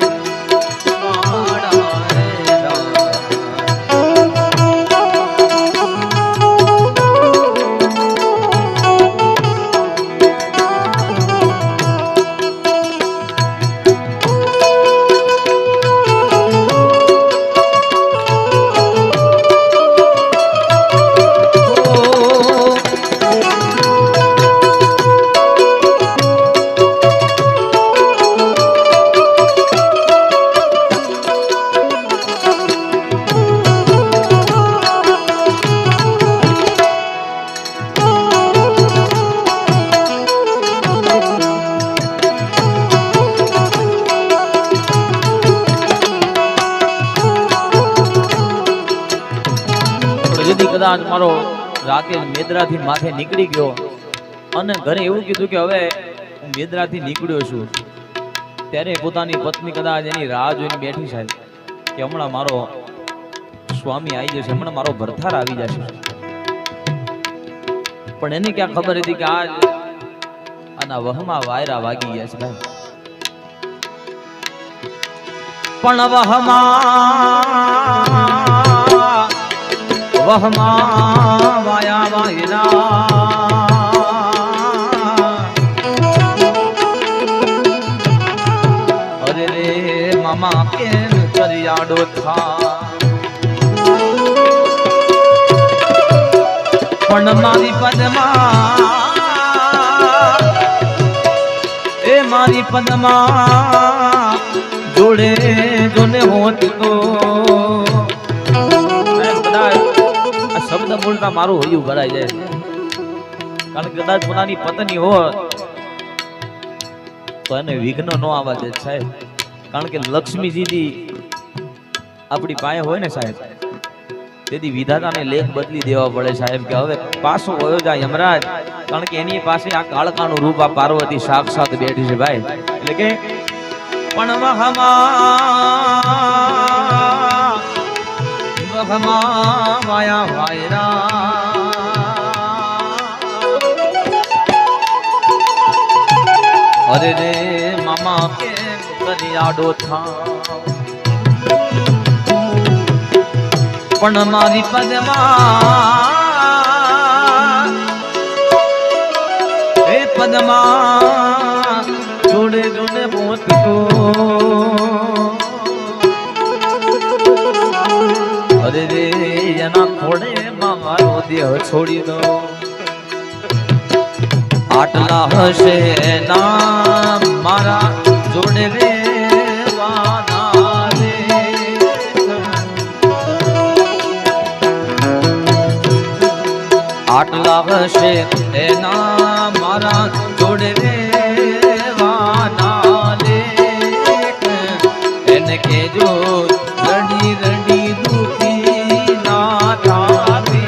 કદાચ મારો રાકેશ મેદરાથી માથે નીકળી ગયો અને ઘરે એવું કીધું કે હવે હું મેદરાથી નીકળ્યો છું, ત્યારે પોતાની પત્ની કદાચ એની રાહ જોઈને બેઠી છે કે હમણાં મારો સ્વામી આવી જશે, હમણાં મારો ભરથાર આવી જશે. પણ એને ક્યાં ખબર હતી કે આજ આના વહમાં વાયરા વાગી ગયા છે ભાઈ. પણ વહમાં વાયા વાયરા, અરે રે મામા કેમ કરિયાડો થા. પણ મારી પદમાં એ મારી પદમાં જોડે જોને હોત તો આ શબ્દ બોલતા મારું હૈયું ભરાઈ જાય. કારણ કે કદાચ પોતાની પત્ની હોત તો એને વિઘ્ન ન આવવા દે સાહેબ. કારણ કે લક્ષ્મીજીની આપણી પાસે હોય ને સાહેબ, તેથી વિધાતાને લેખ બદલી દેવા પડે સાહેબ કે હવે પાછો વયો જાય યમરાજ. કારણ કે એની પાસે આ કાળકાનું રૂપ આ પાર્વતી સાક્ષાત બેઠી છે ભાઈ. એટલે કે પણ વહમાં વાયા વાયરા, અરે રે મામા કેમ કરિયાડો થા. પણ મારી પદમાં એ પદમાં જોડે જોડે પોતતો, અરે રે એના ખોડે મારો દેહ છોડી દો. આટલા હશે ના મારા જોડે રે વાના રે, આટલા હશે એના મારા જોડે રેવાના લેખ. એને કેજો રડી રડી દુખી ના થાવે.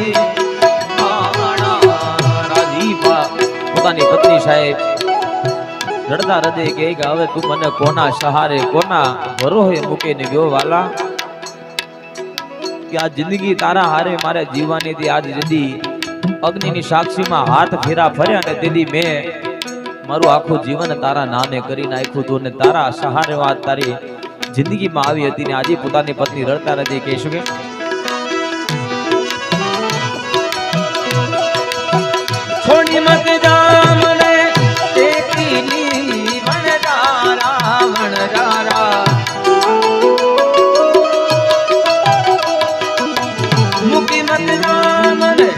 રાજીપા પોતાની પત્ની સાહેબ રડતા હૃદય કહે કે હવે તું મને કોના સહારે કોના ભરોહે મૂકીને ગયો વાલા, કે આ જિંદગી તારા હારે મારે જીવવાની હતી. આજ જદી અગ્નિની સાક્ષીમાં હાથ ફેરા ફર્યા અને તેથી મેં મારું આખું જીવન તારા નામે કરી નાખ્યું હતું, ને તારા સહારે વાત તારી જિંદગીમાં આવી હતી. ને આજે પોતાની પત્ની રડતા રડતી કહેશું કે છોડી મત જા મને એકલી વણજારા વણજારા, મૂકી મત જા મને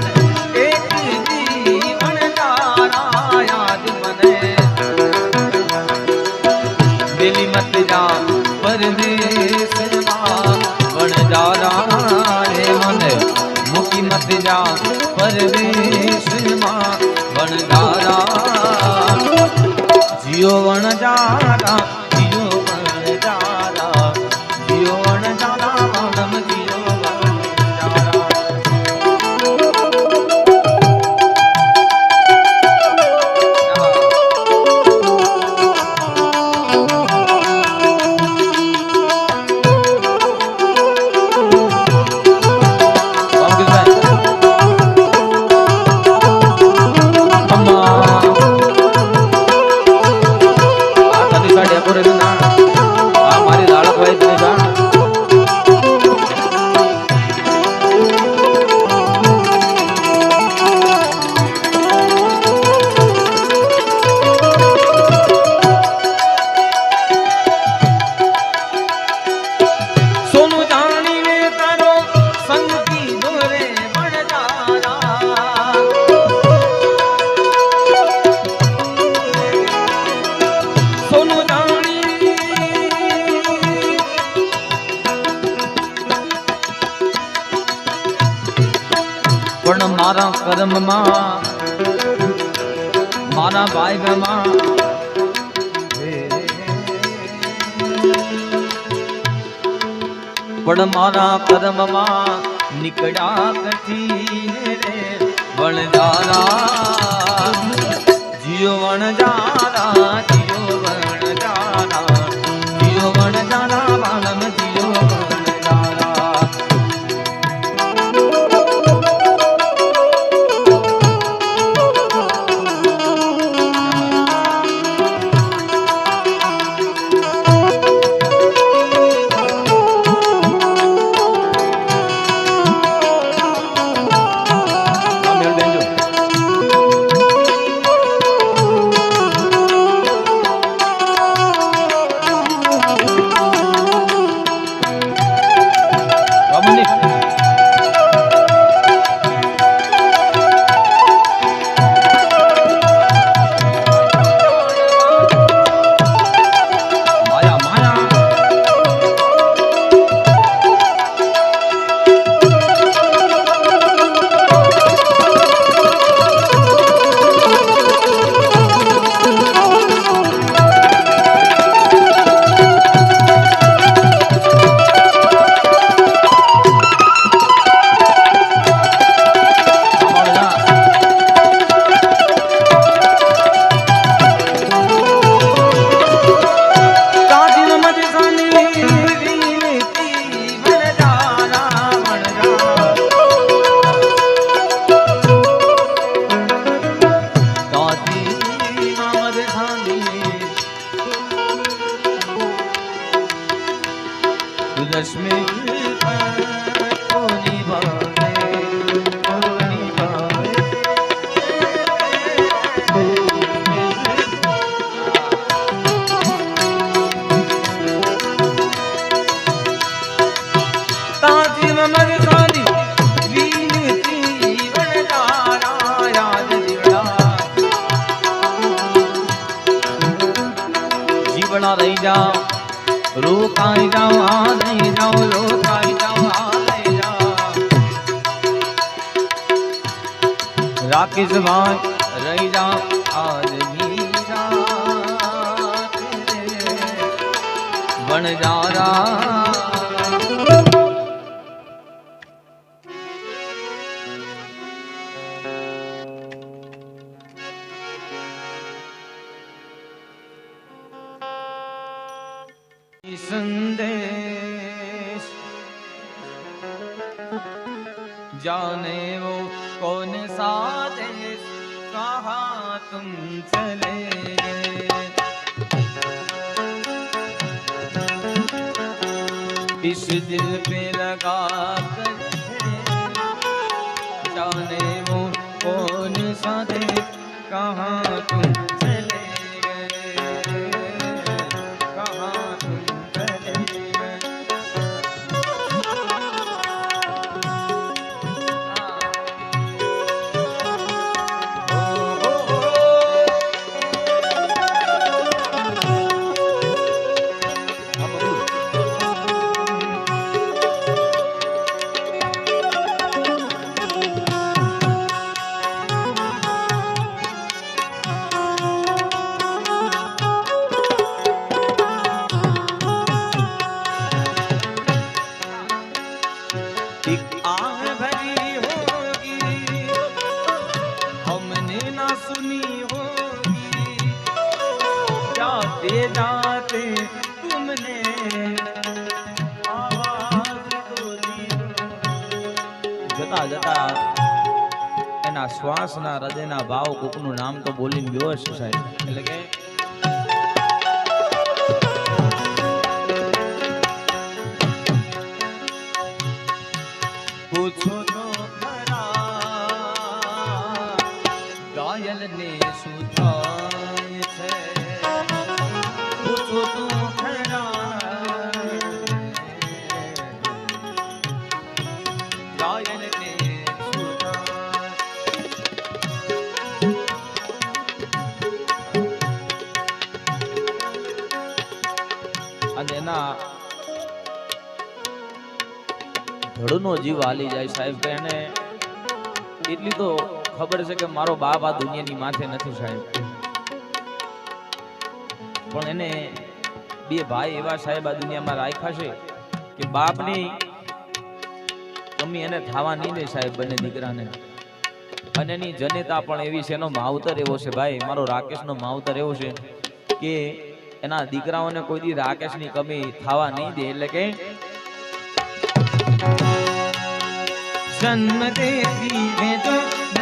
પરદેશમાં વણજારા રે. મને મૂકી મત જા પરદેશમાં વણજારા. જીઓ વણજારા જીઓ વણજારા જીઓ વણજારા વણમ જીઓ વણજારા. પણ મારા કર્મમાં મારા ભાગ્યમાં પણ મારા કર્મમાં निकड़ा कठिन रे वणजारा जियो वणजारा जियो वणजारा जियो वणजारा बालम जियो वणजारा रही जाओ रोकाई जाओ आ नहीं जाओ रोकाई जाओ आ नहीं जाओ राकेश भाई रही जाओ आज भी रात बन जा रहा संदेश जाने वो कौन सा देश कहाँ तुम चले गए इस दिल पे लगा कर जाने वो कौन सा देश कहाँ तुम चले जाते तुमने आवाज तो दी जता जता एना श्वास ना हृदय ना भाव कोकनु नाम तो बोलीने गयो છે સાહેબ એટલે કે પૂછો તો ખરા ગાયલ ને સુધાય છે પૂછો તો ખરા ગાયલ ને સુધાય અને એના ધડનો જીવ હાલી જાય સાહેબ કે એને એટલી તો ખબર છે કે મારો બાપ આ દુનિયાની માથે નથી સાહેબ પણ એને બે ભાઈ એવા સાહેબ આ દુનિયામાં રાખ્યા છે કે બાપની કમી એને થવા નહીં દે સાહેબ બંને દીકરાને. અને એની જનેતા પણ એવી છે, એનો માવતર એવો છે ભાઈ, મારો રાકેશનો માવતર એવો છે કે એના દીકરાઓને કોઈ દી રાકેશની કમી થવા નહીં દે. એટલે કે जन्म देती है जो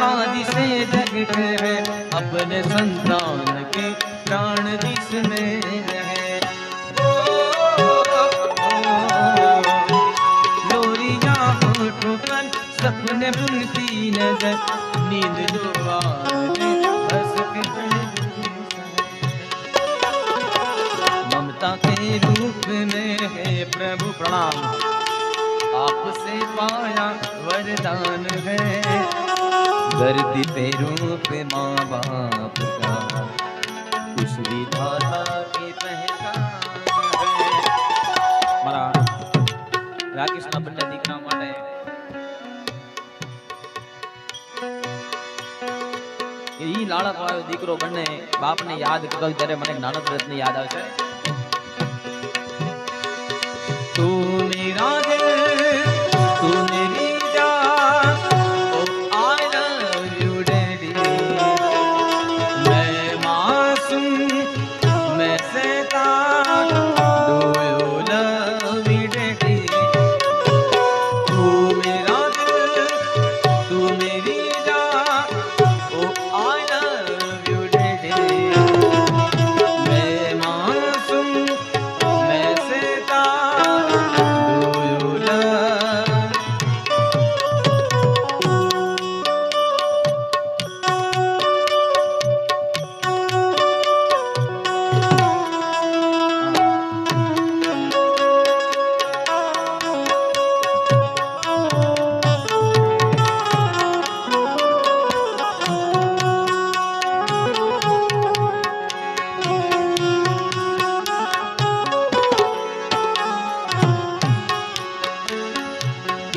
आदि से जग है, अपने संतान के प्राण जिसमें है. लोरियां होठों पर सपने बुनती नजर, नींद जो आए बस के ममता के रूप में है प्रभु प्रणाम, आपसे पाया वरदान है, धरती पे रूप माँ बाप का, उस विधाता की पहचान है. मारा राकेशના બંને દીકરા માટે ઈ લાડક વાળો દીકરો બંને બાપને યાદ કરતો ત્યારે મને નાનક રત્ન યાદ આવે છે. તું મેરા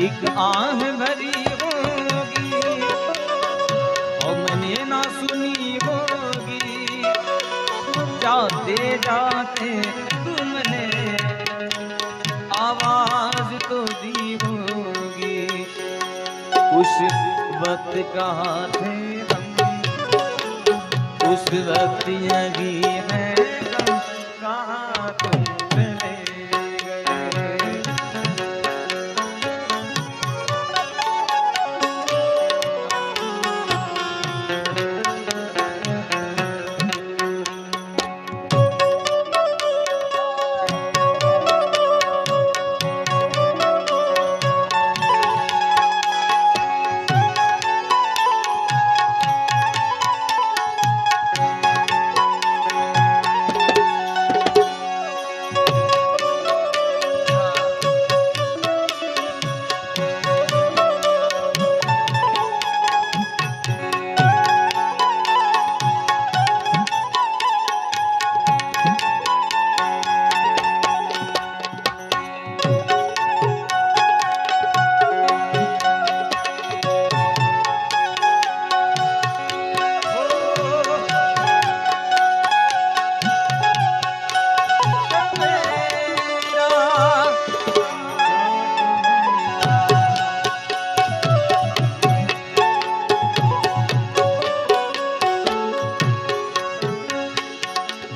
एक आह भरी होगी और मैंने ना सुनी होगी, जाते जाते तुमने आवाज तो दी होगी, उस वक्त कहाँ थे हम, उस वक्त यही है हम, कहाँ तुम चले गए.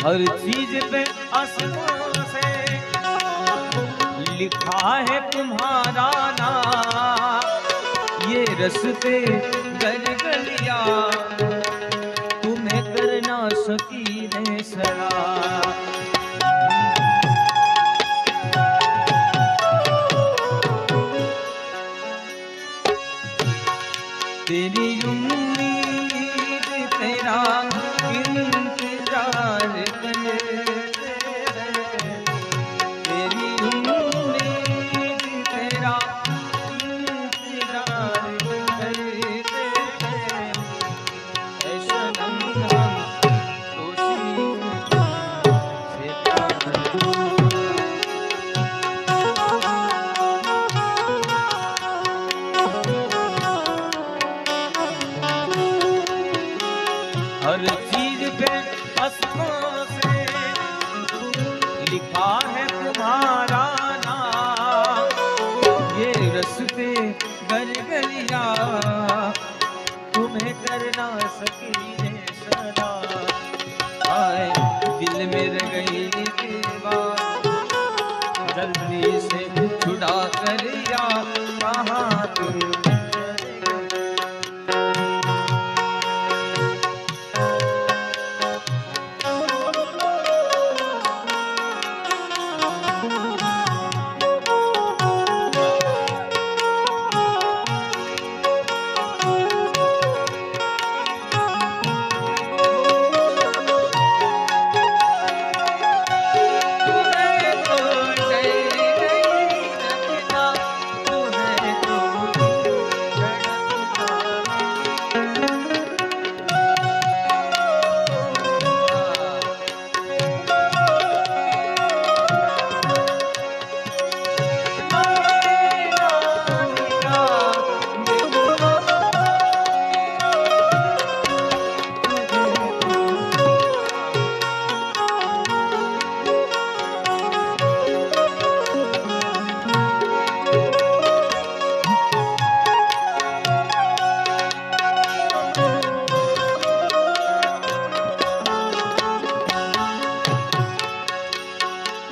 हर चीज पे आसमां से लिखा है तुम्हारा नाम, ये रस्ते गलिया तुम्हें करना सकी ने सरा. तेरी उम्मीद तेरा इंतजार करे, तेरी उम्मीद तेरा इंतजार करे, ऐ सनम हम दोषी से हर चीज पे हंसों से लिखा है तुम्हारा नाम, ये रस्ते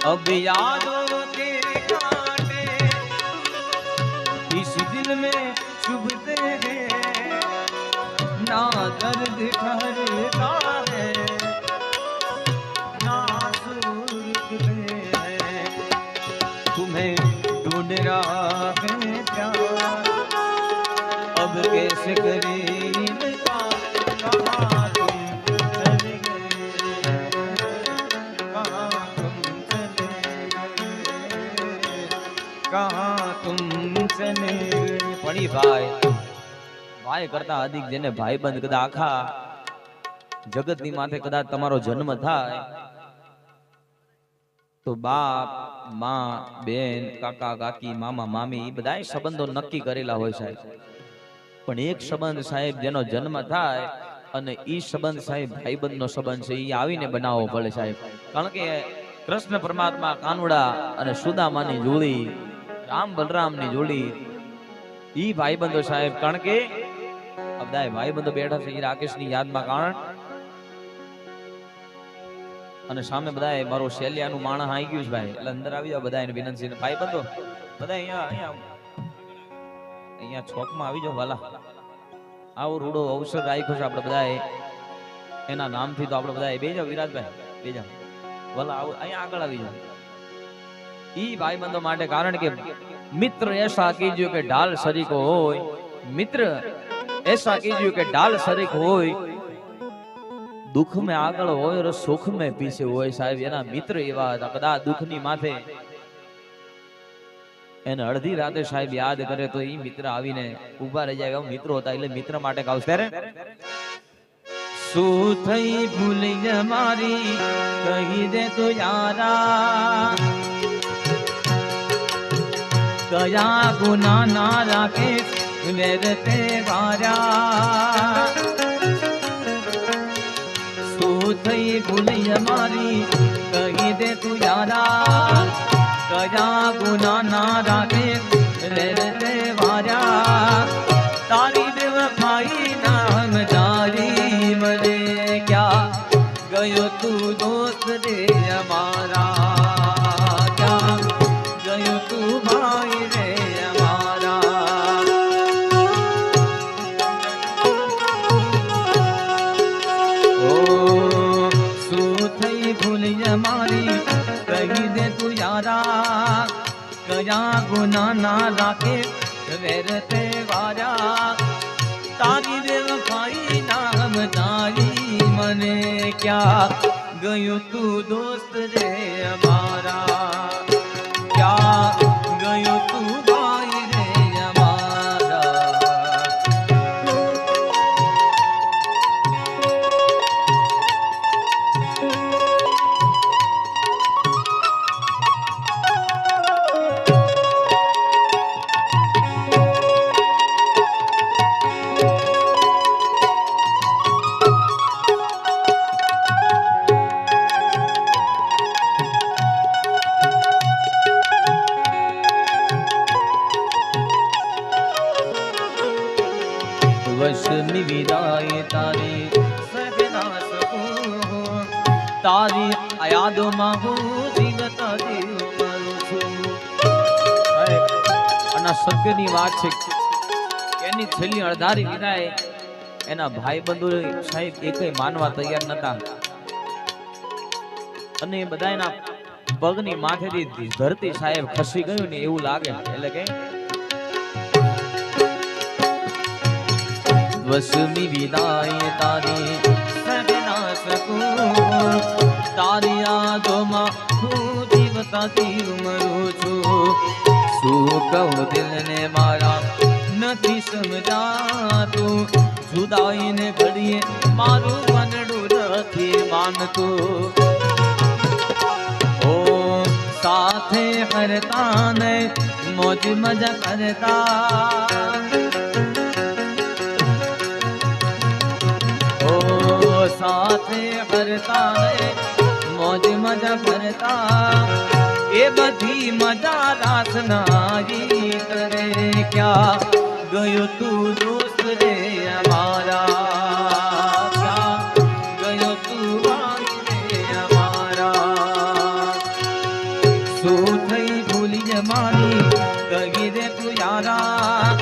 अब यादों के कांटे इस दिल में चुभते हैं, ना दर्द ठहरता है ना सुरते हैं। तुम्हें ढूंढ रहा है प्यार, अब कैसे करें इनकार। कहाँ तुम चले गए, कहाँ तुम चले गए, कहाँ तुम चले गए। पड़ी भाई भाई करता अधिक जेने भाईबंध कदा आखा जगतनी माथे कदा તમારો જન્મ થાય તો બાપ માં બેન કાકા કાકી મામા મામી એ બધાય સંબંધો નક્કી કરેલા હોય સાહેબ, પણ એક સંબંધ સાહેબ જેનો જન્મ થાય અને ઈ સંબંધ સાહેબ ભાઈબંધનો સંબંધ છે, ઈ આવીને બનાવવો પડે સાહેબ. કારણ કે કૃષ્ણ પરમાત્મા કાનુડા અને સુદામાની જોડી, રામ બલરામની જોડી, ઈ ભાઈબંધો સાહેબ. કારણ કે બધા ભાઈબંધો બેઠા છે ઈ રાકેશની યાદમાં, કારણ અને સામે બધા મારો શેલિયાનું માણસ આવી ગયું છે ભાઈ, એટલે અંદર આવી જાવ બધા એને વિનંતી છે. ભાઈબંધો બધા અહીંયા ચોકમાં આવી જાવ વાલા. આવો રૂડો અવસર રાખ્યો છે આપણે બધા એના નામથી, તો આપણે બધા બે જાવ વિરાજભાઈ બે જાવ વાલા, આવો અહીંયા આગળ આવી જાવ ઈ ભાઈબંધો માટે. કારણ કે મિત્ર એસા કીજો કે ઢાલ શરીકો હોય, મિત્ર એસા કીજો કે ઢાલ શરીક હોય, દુઃખ में આગળ હોય और સુખ में પીછે હોય સાહેબ. એના મિત્ર એવા હતા, કદાચ દુઃખની માથે એને અડધી રાતે સાહેબ યાદ કરે તો ઈ મિત્ર આવીને ઊભા રહી જાય. મિત્રો હતા એટલે મિત્ર માટે ગાવ ત્યારે શું થઈ ભૂલી મારી કહી દે તો યારા, કયા ગુના ના રાખે વેર તે વાર્યા, થઈ ભૂલી મારી કહી દે તું યારા, કયા ગુના ના રાખે રે રે વાર્યા, તારી બેવફાઈ નામ જારી મને ક્યાં ગયો તું દોસ્ત રે અમારા, ક્યાં ગયો તું ભાઈ રે મારી કહી દે તું યારા, કયા ગુના ના રાખે વેર તે વાર્યા, તારી બેવફાઈ નામ તારી મને ક્યાં ગયું તું દોસ્ત રે અમારા, ક્યાં ગયું તું ભાઈ રે અમારા. વશની વિદાય તારી સહી ના શકું, તારી આ યાદોમાં હું જીવતા જીવ કરું છું. અને સત્યની વાત છે, એની છેલ્લી અડધારી વિદાય એના ભાઈબંધો સાહેબ એકય માનવા તૈયાર નતા, અને બધા એના પગની માથેથી ધરતી સાહેબ ખસી ગયું ને એવું લાગે. એટલે કે વસમી વિદાય તારી સહી ના શકું, તારી યાદોમાં હું જીવતા જીવ મરું છું. શું કહું દિલને મારા નથી સમજાતું, જુદાઈને ઘડીએ મારું મનડું નથી માનતું. ઓ સાથે કરતા ને મોજ મજા કરતા, સાથે કરતા મોજ મજા કરતા, એ બધી મજા રાસ નારી કરે, ક્યાં ગયો તું દોસ્ત રે અમારા, ક્યાં ગયો તું ભાઈ રે અમારા. શું થઈ ભૂલી મારી કહી દે તું યારા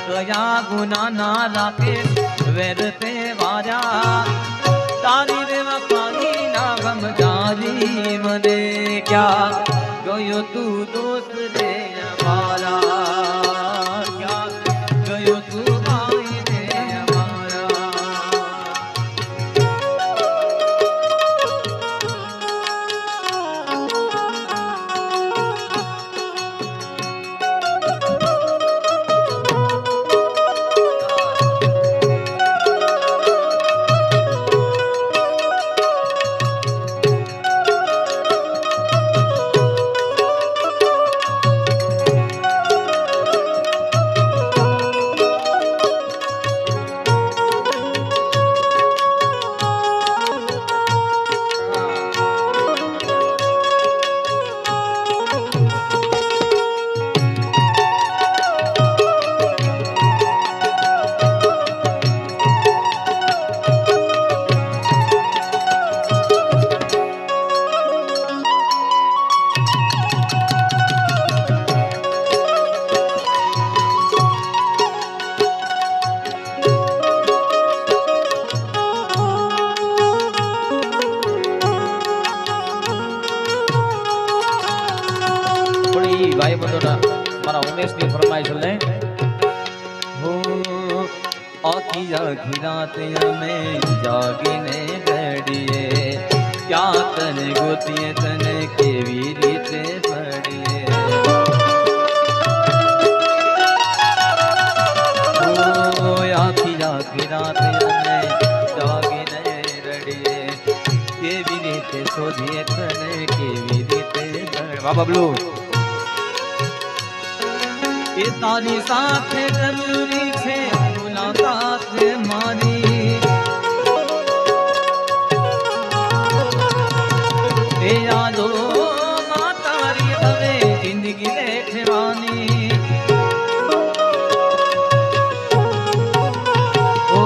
કયા ગુના ના રાખે વેર તે વાર્યા તારી રે વફાની ના ગમ જારી મને ક્યાં ગયો તું દોસ્ત રે અમારા ક્યાં ગયો તું ભાઈ રે ભાઈ બંધોના મારા ઉમેશની ફરમાઈશ લે હો આખી આખી રાત અમે જાગીને ઘડીએ ક્યાં તને ગોતીએ તને કેવી રીતે પડીએ હો આખી આખી રાત અમે જાગીને રડીએ કેવી રીતે શોધીએ તને કેવી રીતે વાહ બબલુ એ તારી સાથે જરૂરી છે મુલાકાત મારી એ યાદો માં તારી હવે જિંદગી લેખવાની ઓ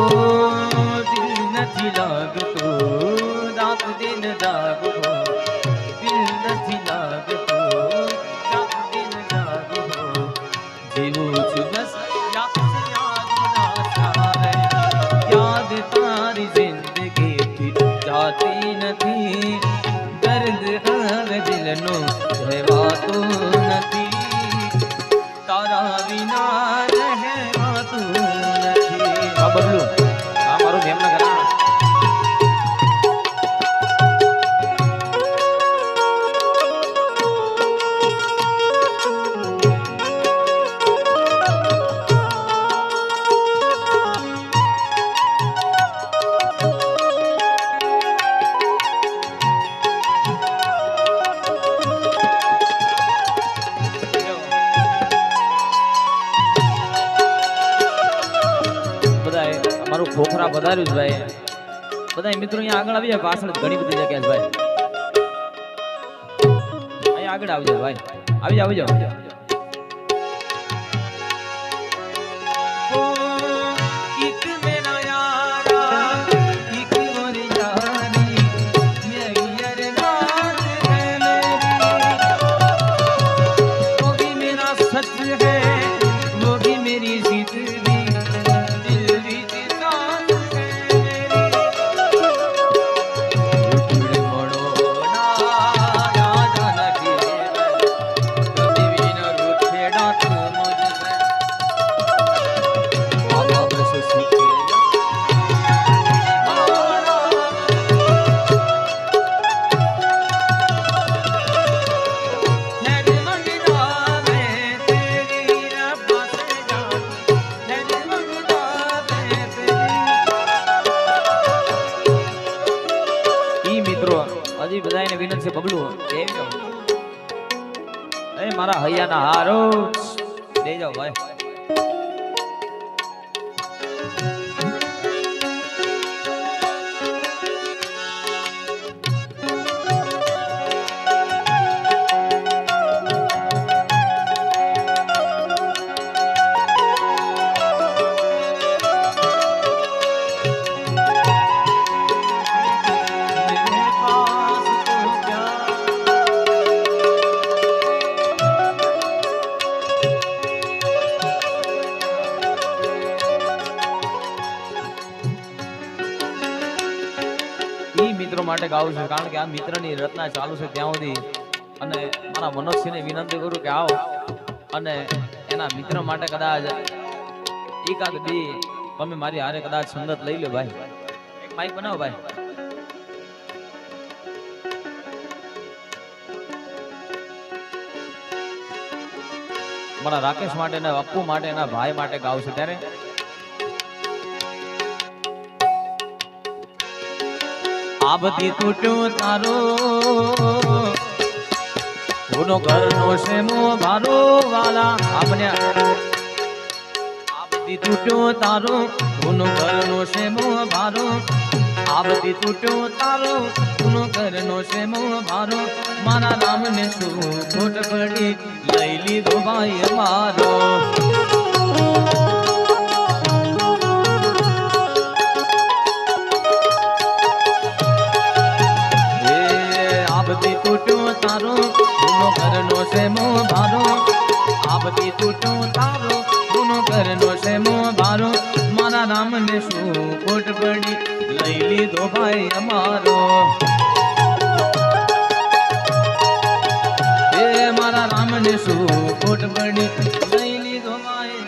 દિલ નથી લાગતું રાત દિન જાગો દિલ નથી લાગતું રાત દિન જાગો જીવું છું બસ યાદ તારી જિંદગી જાતી નથી દર્દ હવે દિલનું કહેવાતું નથી તારા વિના રહેવાતું નથી આ બદલું આ મારું ધ્યાન ના કરા ખોખરા વધાર્યું છે ભાઈ બધા મિત્રો અહીંયા આગળ આવી જાય પાછળ ઘણી બધી જગ્યા ભાઈ અહીંયા આગળ આવી જાય ભાઈ આવી જાવ હજી બધાને વિનંતી છે બબલુ એ મારા હૈયાના હારો દે જાઓ ભાઈ માટે ગાવું છું કારણ કે આ મિત્રની રચના ચાલુ છે ત્યાં સુધી અને મારા મનોજસિંહને વિનંતી કરું કે આવો અને એના મિત્ર માટે કદાચ એકાદ બે તમે મારી હારે કદાચ સંગત લઈ લો ભાઈ. એક માઈક બનાવો ભાઈ. મારા રાકેશ માટે ને અપ્પુ માટે એના ભાઈ માટે ગાવશે ત્યારે આ બધી તૂટ્યો તારો કોનો ઘરનો છે મો ભારો વાલા આપને આ બધી તૂટ્યો તારો કોનો ઘરનો છે મો ભારો આ બધી તૂટ્યો તારો કોનો ઘરનો છે મો ભારો મારા રામને શું ખોટ પડી લઈ લીધો ભાઈ અમારો તારો ગુનો કરનો છે મો ભારો આ બધી તૂટો તારો ગુનો કરનો છે મો ભારો મારા રામને શું ખોટ પડી લઈ લીધો ભાઈ અમારો એ મારા રામને શું ખોટ પડી લઈ લીધો ભાઈ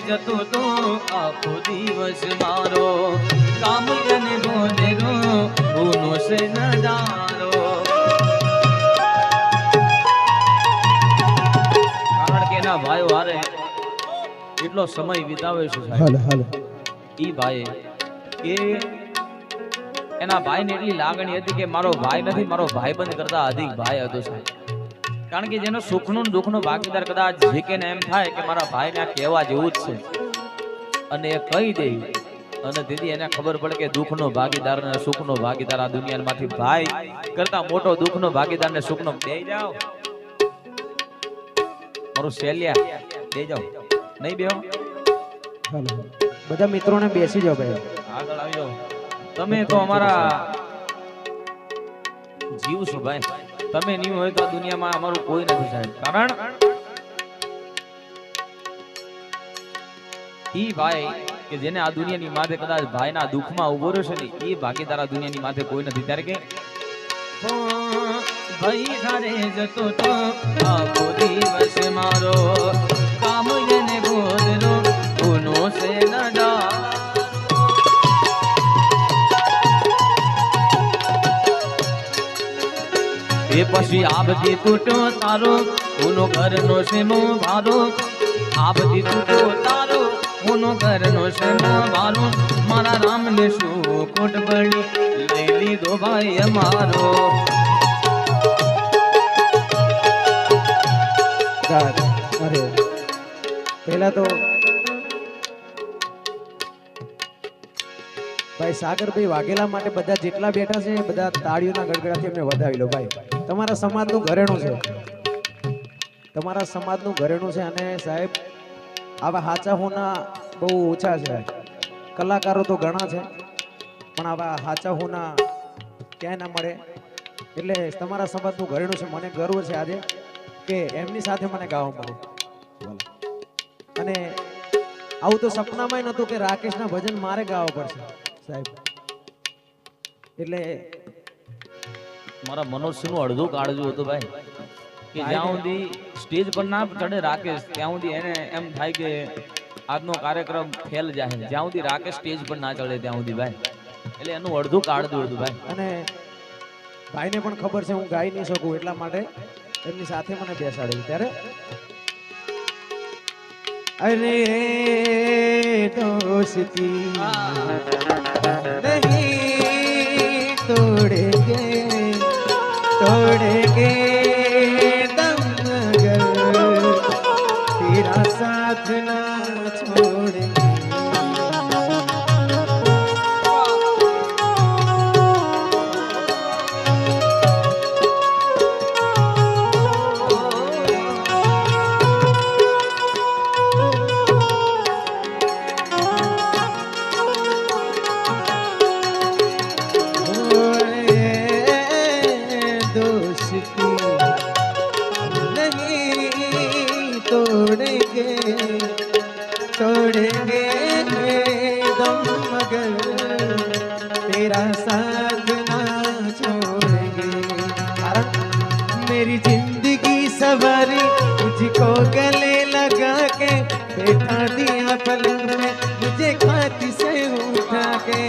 જતો તો આખો દિવસ મારો કામ અને બોલેરો ગુનો છે નજારો કારણ કે એના ભાઈઓ હારે એટલો સમય વિતાવે છે ઈ ભાઈ કે એના ભાઈને એટલી લાગણી હતી કે મારો ભાઈ નથી મારો ભાઈબંધ કરતા અધિક ભાઈ હતો સાહેબ કારણ કે જેનો સુખનો દુઃખનો ભાગીદાર કદાચ જે કે એમ થાય કે મારા ભાઈને આ કહેવા જેવું જ છે અને એ કહી દે અને દીદી એને ખબર પડે કે દુઃખનો ભાગીદાર અને સુખનો ભાગીદાર આ દુનિયામાંથી ભાઈ કરતા મોટો દુઃખનો ભાગીદાર ને સુખનો દે જાઓ મારું શેલિયા દે જાઓ નહીં બેહો બધા મિત્રોને બેસી જાઓ ભાઈ આગળ આવી જાઓ તમે તો અમારા જીવ છો ભાઈ તમે નહીં હોય તો આ દુનિયામાં અમારું કોઈ નથી સાહેબ કારણ ઈ ભાઈ કે જેને આ દુનિયાની માથે કદાચ ભાઈના દુઃખમાં ઉભો રહ્યો છે ને એ ભાગીદાર આ દુનિયાની માથે કોઈ નથી ત્યારે કે ભાઈ ઘરે જતો તો આખો દિવસ મારો કામ એને બોધરો ગુનો છે નડા એ પછી આ બધી તૂટો તારો કોનો ઘરનો છે મો ભારો આ બધી તૂટો તારો કોનો ઘરનો છે મો ભારો મારા રામને શું ખોટ પડી લઈ લીધો ભાઈ અમારો અરે પહેલા તો ભાઈ સાગરભાઈ વાઘેલા માટે બધા જેટલા બેઠા છે બધા તાળીઓના ગડગડાથી એમને વધાવી લો ભાઈ તમારા સમાજનું ઘરેણું છે તમારા સમાજનું ઘરેણું છે અને સાહેબ આવા હાચા હોના બહુ ઓછા છે કલાકારો તો ઘણા છે પણ આવા હાચા હોના ક્યાંય ના મળે એટલે તમારા સમાજનું ઘરેણું છે મને ગર્વ છે આજે કે એમની સાથે મને ગાવા મળે અને આવું તો સપનામાં નહોતું કે રાકેશના ભજન મારે ગાવા પડશે સાહેબ એટલે મારા મનોજસિંહનું અડધું કાળજું હતું ભાઈ કે જ્યાં સુધી સ્ટેજ પર ના ચડે રાકેશ ત્યાં સુધી એને એમ થાય કે આજનો કાર્યક્રમ ફેલ જાય જ્યાં સુધી રાકેશ સ્ટેજ પર ના ચડે ત્યાં સુધી ભાઈ એટલે એનું અડધું કાળજું હતું ભાઈ અને ભાઈને પણ ખબર છે હું ગાઈ નહીં શકું એટલા માટે એમની સાથે મને બેસાડ્યું ત્યારે અરે દોસ્તી नहीं तोड़ेंगे दम अगर तेरा साथ ना छोड़ेंगे तोड़ेंगे दम मगर तेरा साथ ना छोड़ेंगे। कारण मेरी जिंदगी सवारी मुझको गले लगा के बैठा दिया पलंग में मुझे खाती से उठा के।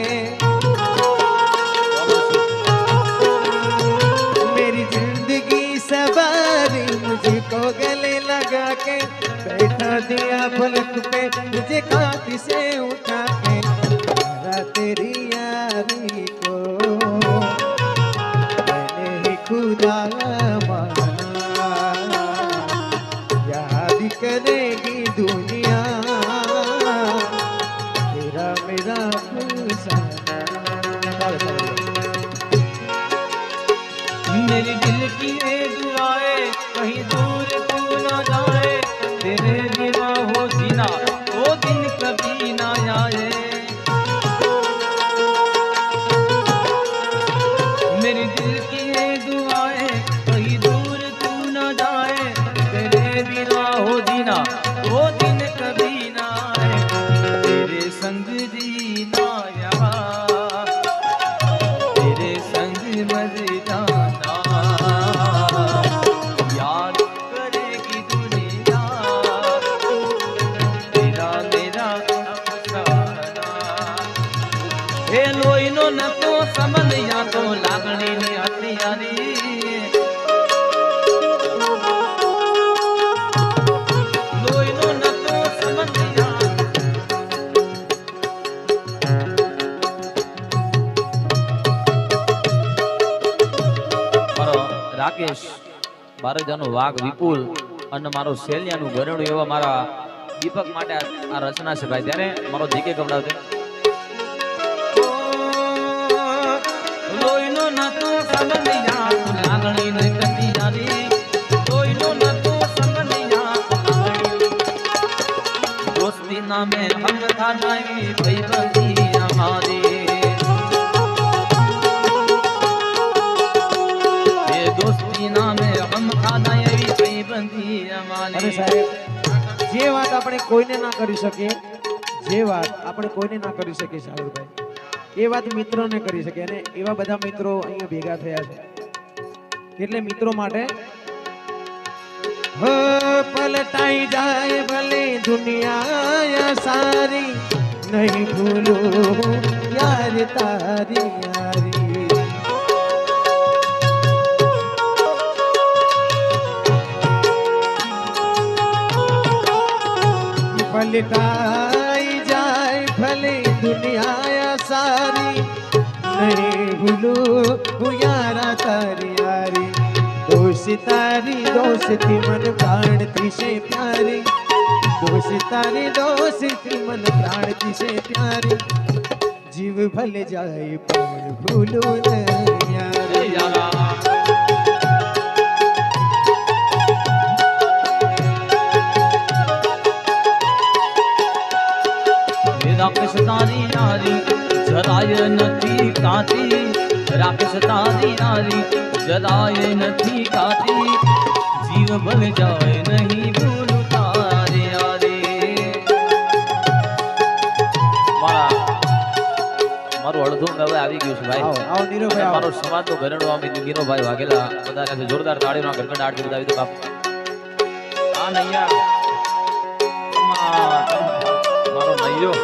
मेरी जिंदगी सवारी मुझको गले लगा के बैठा दिया पलंग पे मुझे खाती से उठा के। यारा तेरी यारी को मैंने ही खुदा माना, याद करेगी दुनिया तेरा मेरा फसाना। मेरी दिल की ये दुआएं कहीं दूर तू ना जाए, तेरे बिना हो सीना वो दिन कभी ना आए। मेरी दिल की ये दुआएं कहीं दूर तू ना जाए, तेरे बिना हो जीना वो दिन कभी ना आए। तेरे संग जीना यार, तेरे संग मर जाना, याद करेगी दुनिया तेरा मेरा अफसाना। ए लोईनो न तो संबंध या तो लागणी ની હથિયારી, લોહીનો ન તો સંબંધ યા મારો રાકેશ બારજાનો વાઘ વિપુલ અને મારો શેલિયાનું ઘરેણું એવા મારા દીપક માટે આ રચના છે ભાઈ. ત્યારે મારો જીકે ગવડાવજો. લોહીનો નતો સંબંધિયા લાગણી ને કતી જારી, લોહીનો નતો સંબંધિયા દોસ્તી નામે હમ થાનાઈ ભાઈબંધી અમારી, એ દોસ્તી નામે હમ થાનાઈ ભાઈબંધી અમારી. અરે સાહેબ, જે વાત આપણે કોઈને ના કરી શકીએ, જે વાત આપણે કોઈને ના કરી શકીએ સાગરભાઈ, એ વાત મિત્રોને કરી શકે. અને એવા બધા મિત્રો અહીંયા ભેગા થયા છે, એટલે મિત્રો માટે હો પલટાઈ જાય ભલે દુનિયા સારી, નહીં ભૂલું યાર તારી યારી. पलटाई जाए भले दुनिया सारी, नहीं भूलू यारा तारी यारी. दोस्त तारी दोस्ती मन प्राण थी से प्यारी, दोस्त तारी दोस्ती मन प्राण थी से प्यारी. जीव भले जाए पर भूलू नहीं यारी. राकेश तारी यारी જરાય નથી કાતી, રાકેશ તારી યારી જરાય નથી કાતી, જીવ ભલે જાય નહીં ભૂલું તારી યારી. મારું અડધું હવે આવી ગયું છે ભાઈ. આવો નીરવભાઈ, મારો સમાજ તો ઘરેણું આમ નીરવભાઈ વાઘેલા બધા જોરદાર તાળીઓના ગરગડ આરતી બતાવી દો બાપ. આ નૈયા મારો નૈયો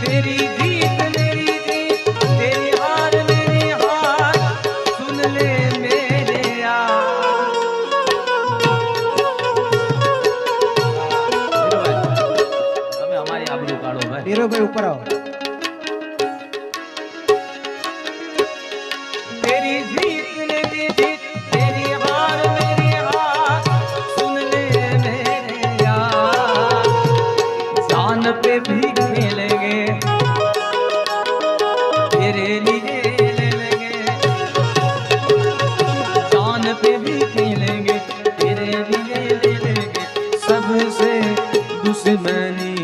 तेरी जीत मेरी जीत, तेरी हार मेरी हार, सुन ले मेरे यार. તમે અમારી આબરૂ કાઢો ભાઈ. નીરવભાઈ ઉપર આવો. तेरी जीत मेरी जीत, तेरी हार मेरी हार, सुन ले मेरे यार. जान पे भी खेलेंगे, तेरे लिए ले लेंगे, जान पे भी खेलेंगे, तेरे लिए ले लेंगे, सबसे दुश्मनी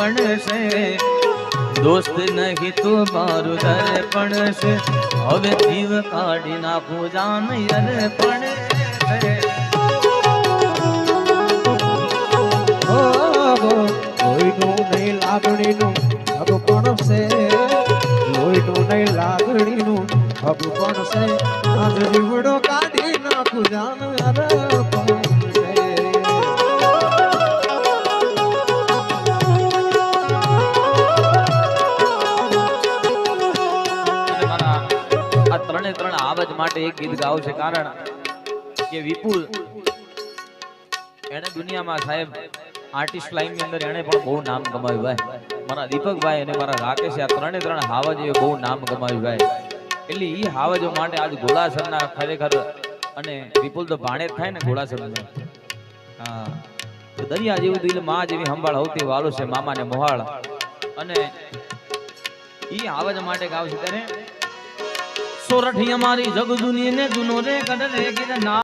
પણ છે દોસ્ત નહીં તું મારું દર્પણ છે હવે જીવ કાઢી નાખું જાન અર્પણ છે લોહીનું નહીં લાગણીનું હબ પણ છે લોહીનું નહીં લાગણીનું હબ પણ છે આજ જીવડો કાઢી નાખું જાન અર્પણ છે ત્રણ આવાજ માટે એક ગીત ગાવું છે કારણ કે વિપુલ એને દુનિયામાં સાહેબ આર્ટિસ્ટ લાઈન ની અંદર એને પણ બહુ નામ કમાવ્યું ભાઈ મારા દીપકભાઈ અને મારા રાકેશ આ ત્રણ હાવજ એ બહુ નામ કમાવ્યું ભાઈ એટલે ઈ હાવજો માટે આજ ઘોડાસરના ખરેખર અને વિપુલ તો ભાણે જ થાય ને ઘોડાસરનો હા દરિયા જેવું દિલ માં જેવી સંભાળ હોતી વાલો છે મામાને મોહાળ અને ઈ હાવજ માટે ગાવ છે ત્યારે સોરઠી અમારી જગ દુનિયા ને જુનો રે કડરે કીધા ના